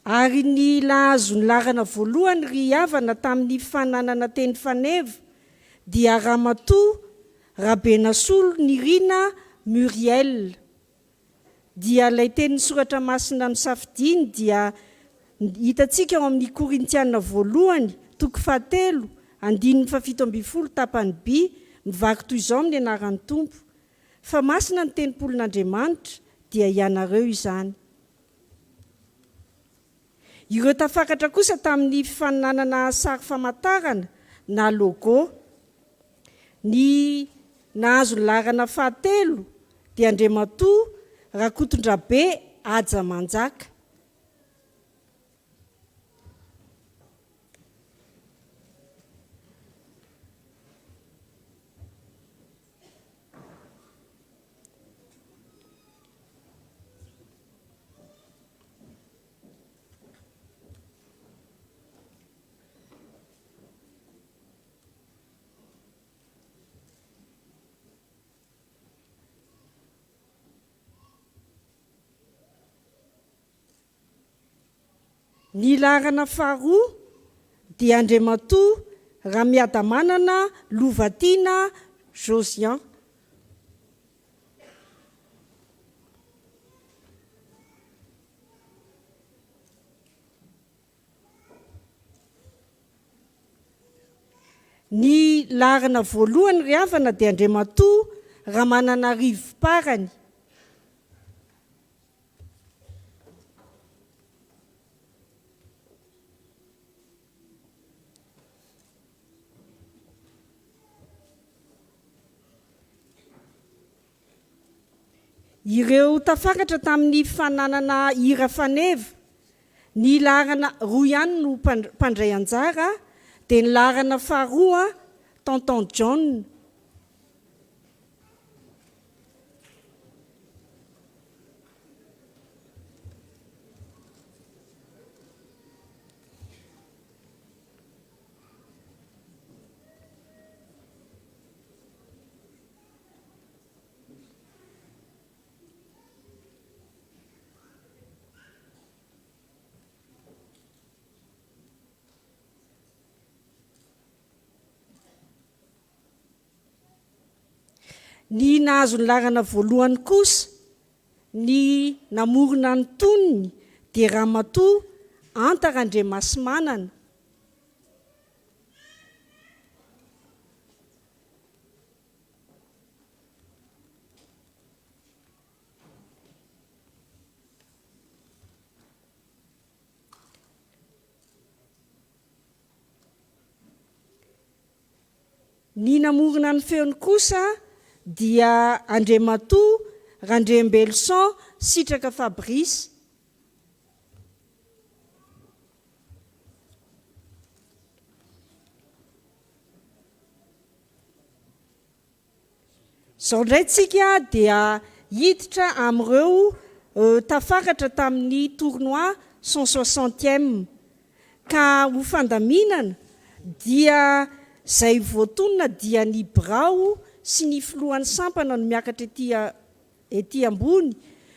Ary ny lahazo ny laharana voalohany ry havana tamin'ny fananana teny faneva dia Ramatoa Rabenasolo Nirina Muriel. Dia ilay teny soratra masina ny safidiny dia hitantsika ao amin'ny Korintiana voalohany 7:17 tapany B mivaky toy izao amin'ny anaran'ny Tompo. Fa masina ny tenim-polon'Andriamanitra dia ianareo izany. Ireo tafakatra kosa tamin'ny fifaninanana sary famantarana na logo. Ny nahazo ny laharana fahatelo dia Andriamatoa Rakotondrabe Aja Manjaka. Ny larana faharoa dia Andriamatoa Ramiadamanana Lovatiana Josian. Ny larana voalohany ry havana dia Andriamatoa Ramananarivo Parany. Ireo tafakatra tamin'ny fananana hira faneva, ny larana roa ihany no mpandray anjara, dia ny larana faharoa Tonton John. Ny nahazo ny larana voalohany kosa, ny namorona ny tonony dia Ramatoa Antarandriamasimanana. Ny namorona ny feony kosa dia Andriamatoa Randrembelson Sitraka Fabrice. Izao indray tsika dia hiditra amin'ireo tafakatra tamin'ny tournoi 160e, ka ho fandaminana dia izay voatonona dia ny birao sy ny filohan'ny sampana no miakatra ety ambony,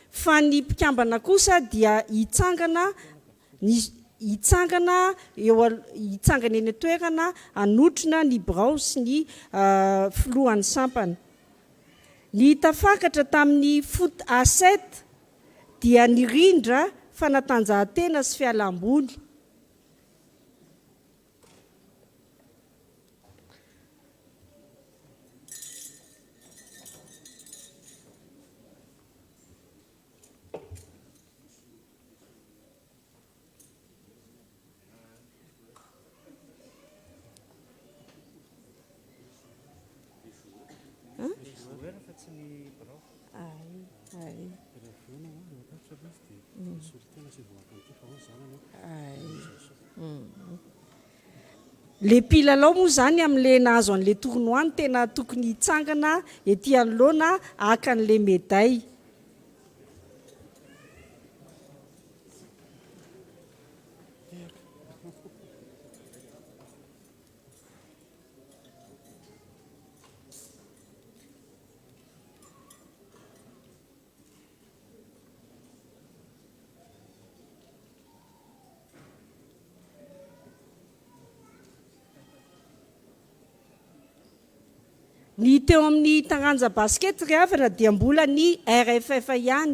fa ny mpikambana kosa dia hitsangana eny toerana anotrina ny birao sy ny filohan'ny sampana. Ny tafakatra tamin'ny foot A7 dia ny rindra fanatanjahantena sy fialam-boly. Le mpilalao moa zany amin'le nahazo an'le tournoi tena tokony hitsangana ety anoloana haka an'le médaille. Ny teo amin'ny taranja basket ry havana dia mbola ny RFF ihany.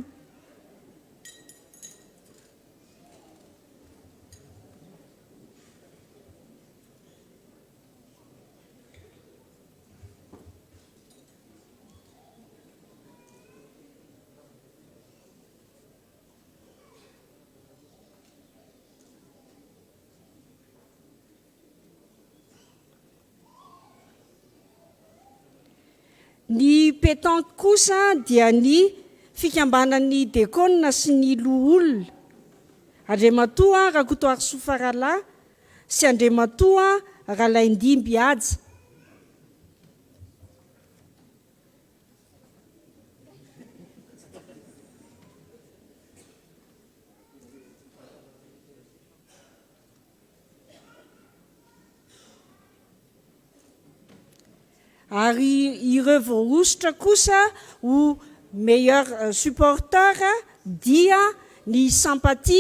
Ny pétanque kosa dia ny fikambanan'ny dekona sy ny loholona. Andriamatoa Rakotoary Sofarala sy Andriamatoa Ralaindimby Aja. Ary ireo voaositra kosa ho meilleur supporter dia ny Sampaty.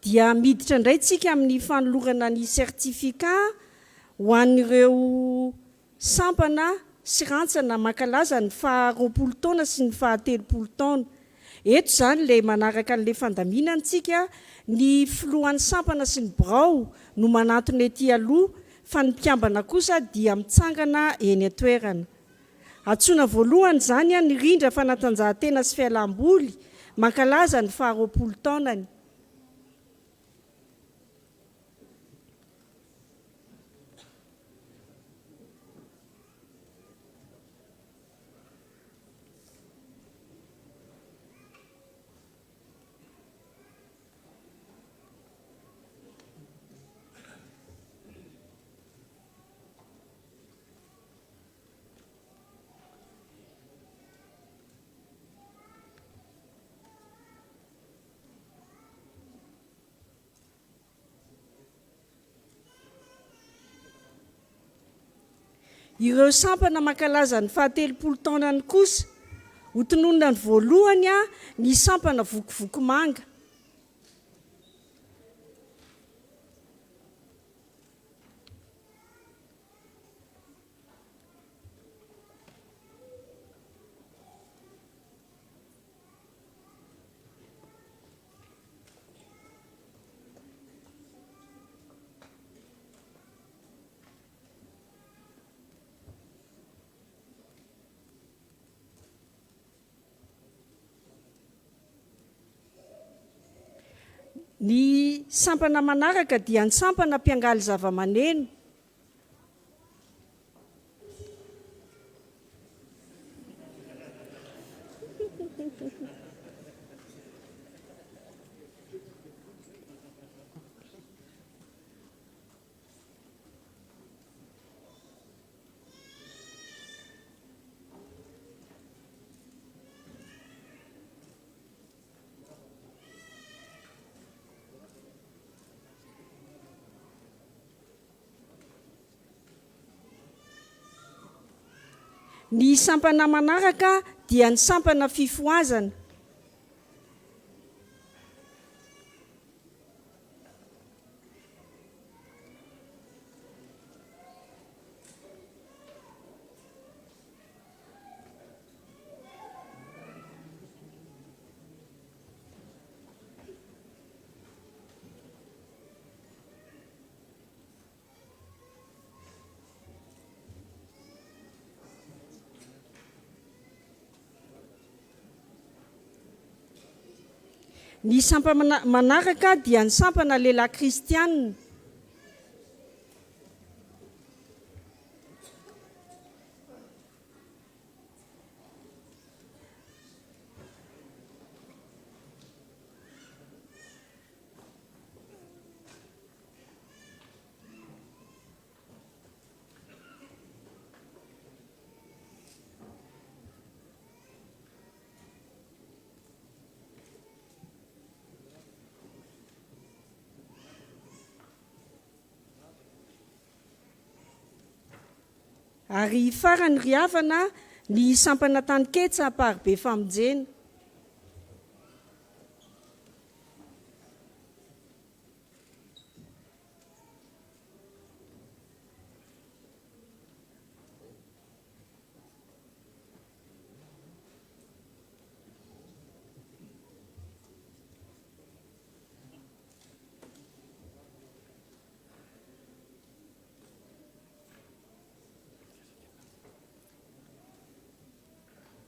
dia miditra indray tsika amin'ny fanolorana ny sertificat ho an'ireo sampana sy rantsana mankalaza ny 20 taona sy ny 30 taona. Eto zany le manaraka an'le fandaminantsika ny filohan'ny sampana sy ny birao no manatony ety aloha fa ny mpiambana kosa dia mitsangana eny atoerana. Atsona voalohany zany ny rindra fanatanjahantena sy fialamboly mankalaza ny 20 taonany. Ireo sampana mankalaza ny 30 taonany kosa ho tononona ny voalohany ny sampana vokovoko manga. Ny sampana manaraka dia ny sampana mpiangaly zava-maneno. Ny sampana manaraka dia ny sampana fifoazana. Ny sampana manaraka dia ny sampana lehilahy kristianina. Ary farany ry havana ny sampana taniketsa aparibe famonjena.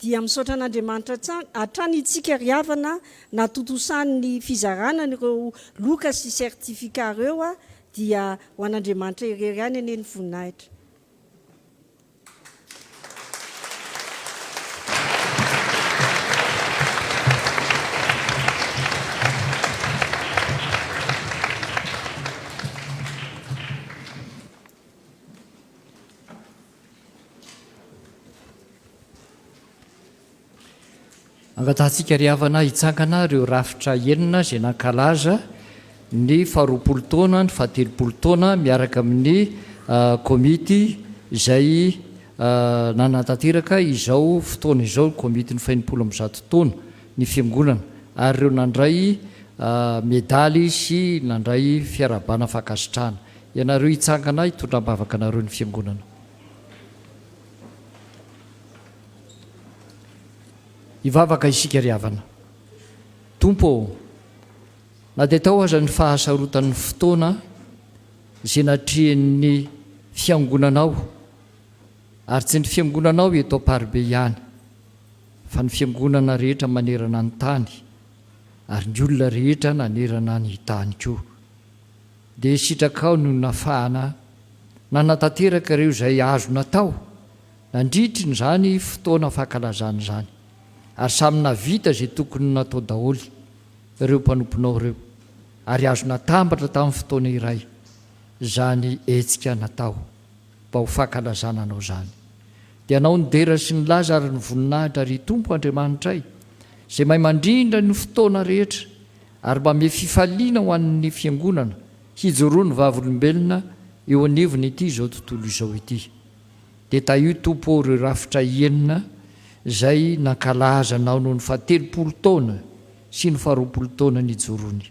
Dia misaotra an'Andriamanitra hatrany itsika ry havana natotosan'ny fizarana ireo loka sy sertifika ireo dia ho an'Andriamanitra irery ihany eny ny voninahitra. Angatantsika ry havana hitsangana ireo rafitra enina izay nankalaza ny 20 taona, ny 30 taona miaraka amin'ny komity izay nanantanteraka izao fotoana izao, komity ny 100 taona ny fiangonana, ary ireo nandray medaly sy nandray fiarabana fankasitrahana. Ianareo hitsangana hitondram-bavaka anareo ny fiangonana. Hivavaka isika ry havana. Tompo, na dia tao aza ny fahasarotan'ny fotoana izay natrihan'ny fiangonanao, ary tsy ny fiangonanao eto Paribe ihany, fa ny fiangonana rehetra manerana ny tany, ary ny olona rehetra nanerana ny tany koa. Dia sitrakao no nafahana nanatanteraka ireo izay azo natao nandritry ny zany fotoana fankalazana zany, ary samy navita izay tokony natao daholo ireo mpanomponao ireo, ary azo natambatra tamin'ny fotoana iray zany hetsika natao mba ho fankalazana anao zany. Dia anao ny dera sy ny laza ary ny voninahitra ry Tompo Andriamanitray, izay mahay mandrindra ny fotoana rehetra ary mba me fifaliana ho an'ny fiangonana hijoroa ny vavolombelona eo anivony ity izao tontolo izao ity. Dia taio Tompo ireo rafitra enina izay nankalaza anao noho ny 70 taona sy ny 20 taona nijoroany.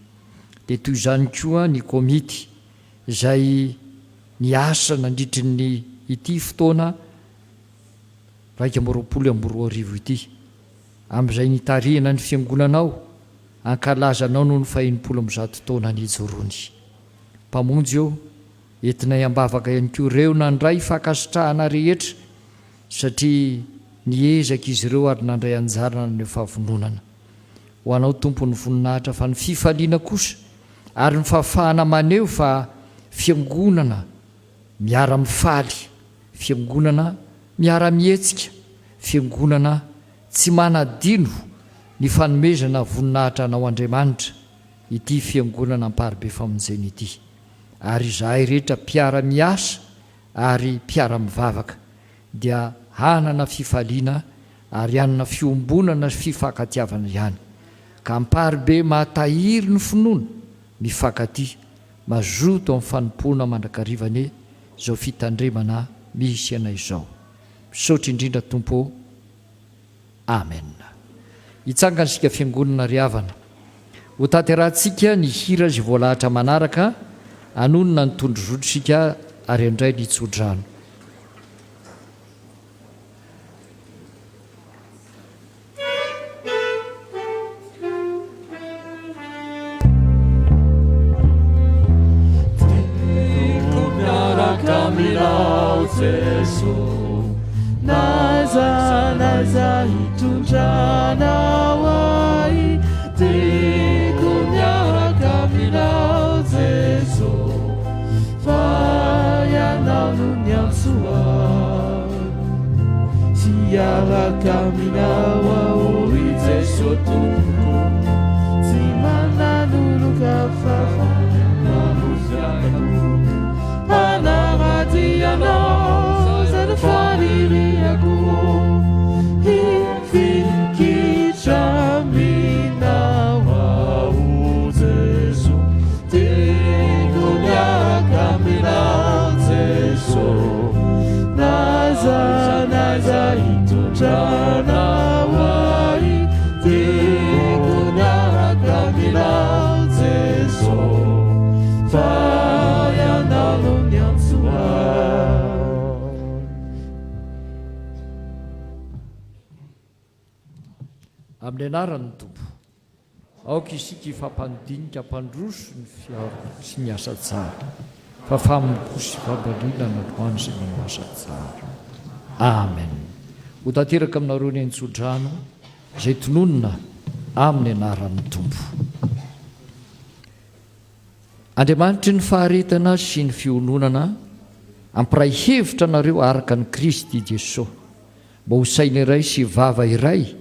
Dia toy izany koa ny komity izay niasa nandritry ny ity fotoana 2024 ity, amin'izay nitarihana ny fiangonanao ankalazanao noho ny 100 taona nijoroany. Mpamonjy eo entinay ambavaka ihany koa ireo nandray fankasitrahana rehetra, satria niezaka izy ireo ary nandray anjarana ny fahavononana. Ho anao Tompo ny voninahitra fa ny fifaliana kosa ary ny fahafahana maneho fa fiangonana miara-mifaly, fiangonana miara-mihetsika, fiangonana tsy manadino ny fanomezana voninahitra anao Andriamanitra ity fiangonana Paribe Famonjena ity. Ary izahay rehetra mpiara-miasa ary mpiara-mivavaka dia hanana fifaliana ary hanana fiombonana sy fifankatiavana ihany. Ka ny Paribe mahatahiry ny finoana mifankaty, mazoto amin'ny fanompoana mandrakarivany izao fitandremana misy anay izao. Misaotra indrindra Tompo. Amen. Hitsangana isika fiangonana ry havana. Ho tanterahantsika ny hira izay voalahatra manaraka, anonona ny tondrozodrosika ary indray ny tsodrano. Naza hitundrana wai teko miaraka aminao Jesu fayanao no miantsoa siaraka aminao aory Jesu Tompo tsy mananoloka fafanamosiano anaraty anao zany faniriako hifikitra minao ao Jesu teko miaraka aminao Jesu naza hitondrana wai teko miaraka aminao Jesu fayanao no miantsoa. Amin'ny anarany Tompo, aoka isika ifampandinika mpandroso ny fiavana sy miasa tsara, fa famoko sy fambalina nandroany izay manasa tsara. Amen. Ho tanteraka aminareo ny antsodrano izay tononona amin'ny anarany Tompo. Andriamanitry ny faharetana sy ny fiononana ampiray hevitra anareo araka ny Kristy Jesosy, mba ho saina iray sy vava iray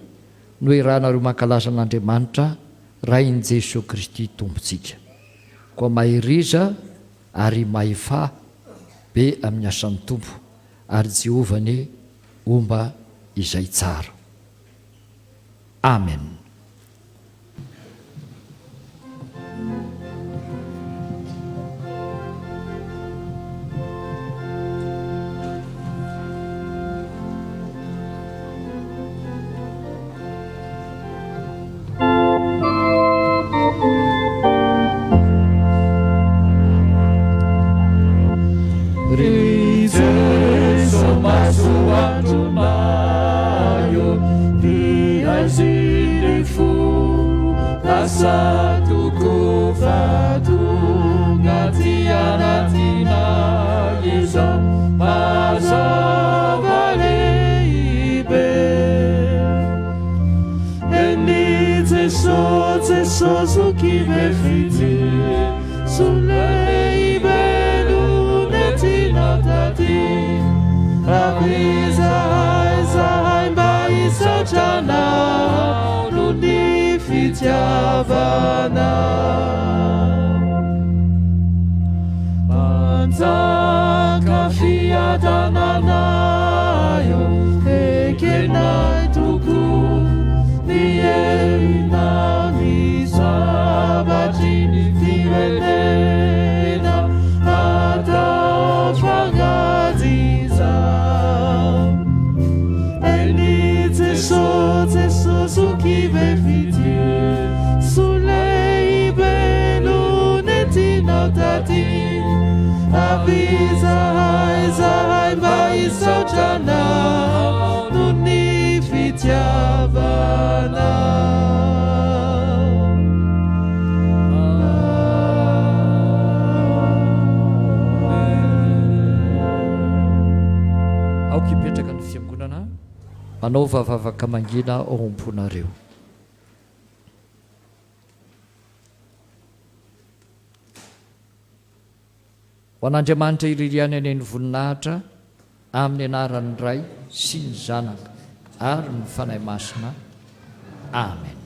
no iranareo mankalaza an'Andriamanitra rain' Jesosy Kristy Tompontsika. Koa mahiriza ary mahefa be amin'ny asan'ny Tompo, ary Jehovah omba izay tsara. Amen. asa toko fatonga ty anatina izao mazava lehibe. Eny Jesosy kive fity so lehibe no nentina taty avizahay mba hisatranao no ny fitiavana. Manjaka fiadananayo ekenay toko miena misabatry ny firenena atao fangajiza. Eny Jesosy kive fity so lehibe no nentinao taty avizahay mba hisatranao no ny fitiavana. aoka ipetraka ny fiangonana manao vavavaka mangina ao am-ponareo. Ho an'Andriamanitra iririany aneny voninahitra amin'ny anaran'ny Ray sy ny Zanaka ary ny fanahy masina. Amen.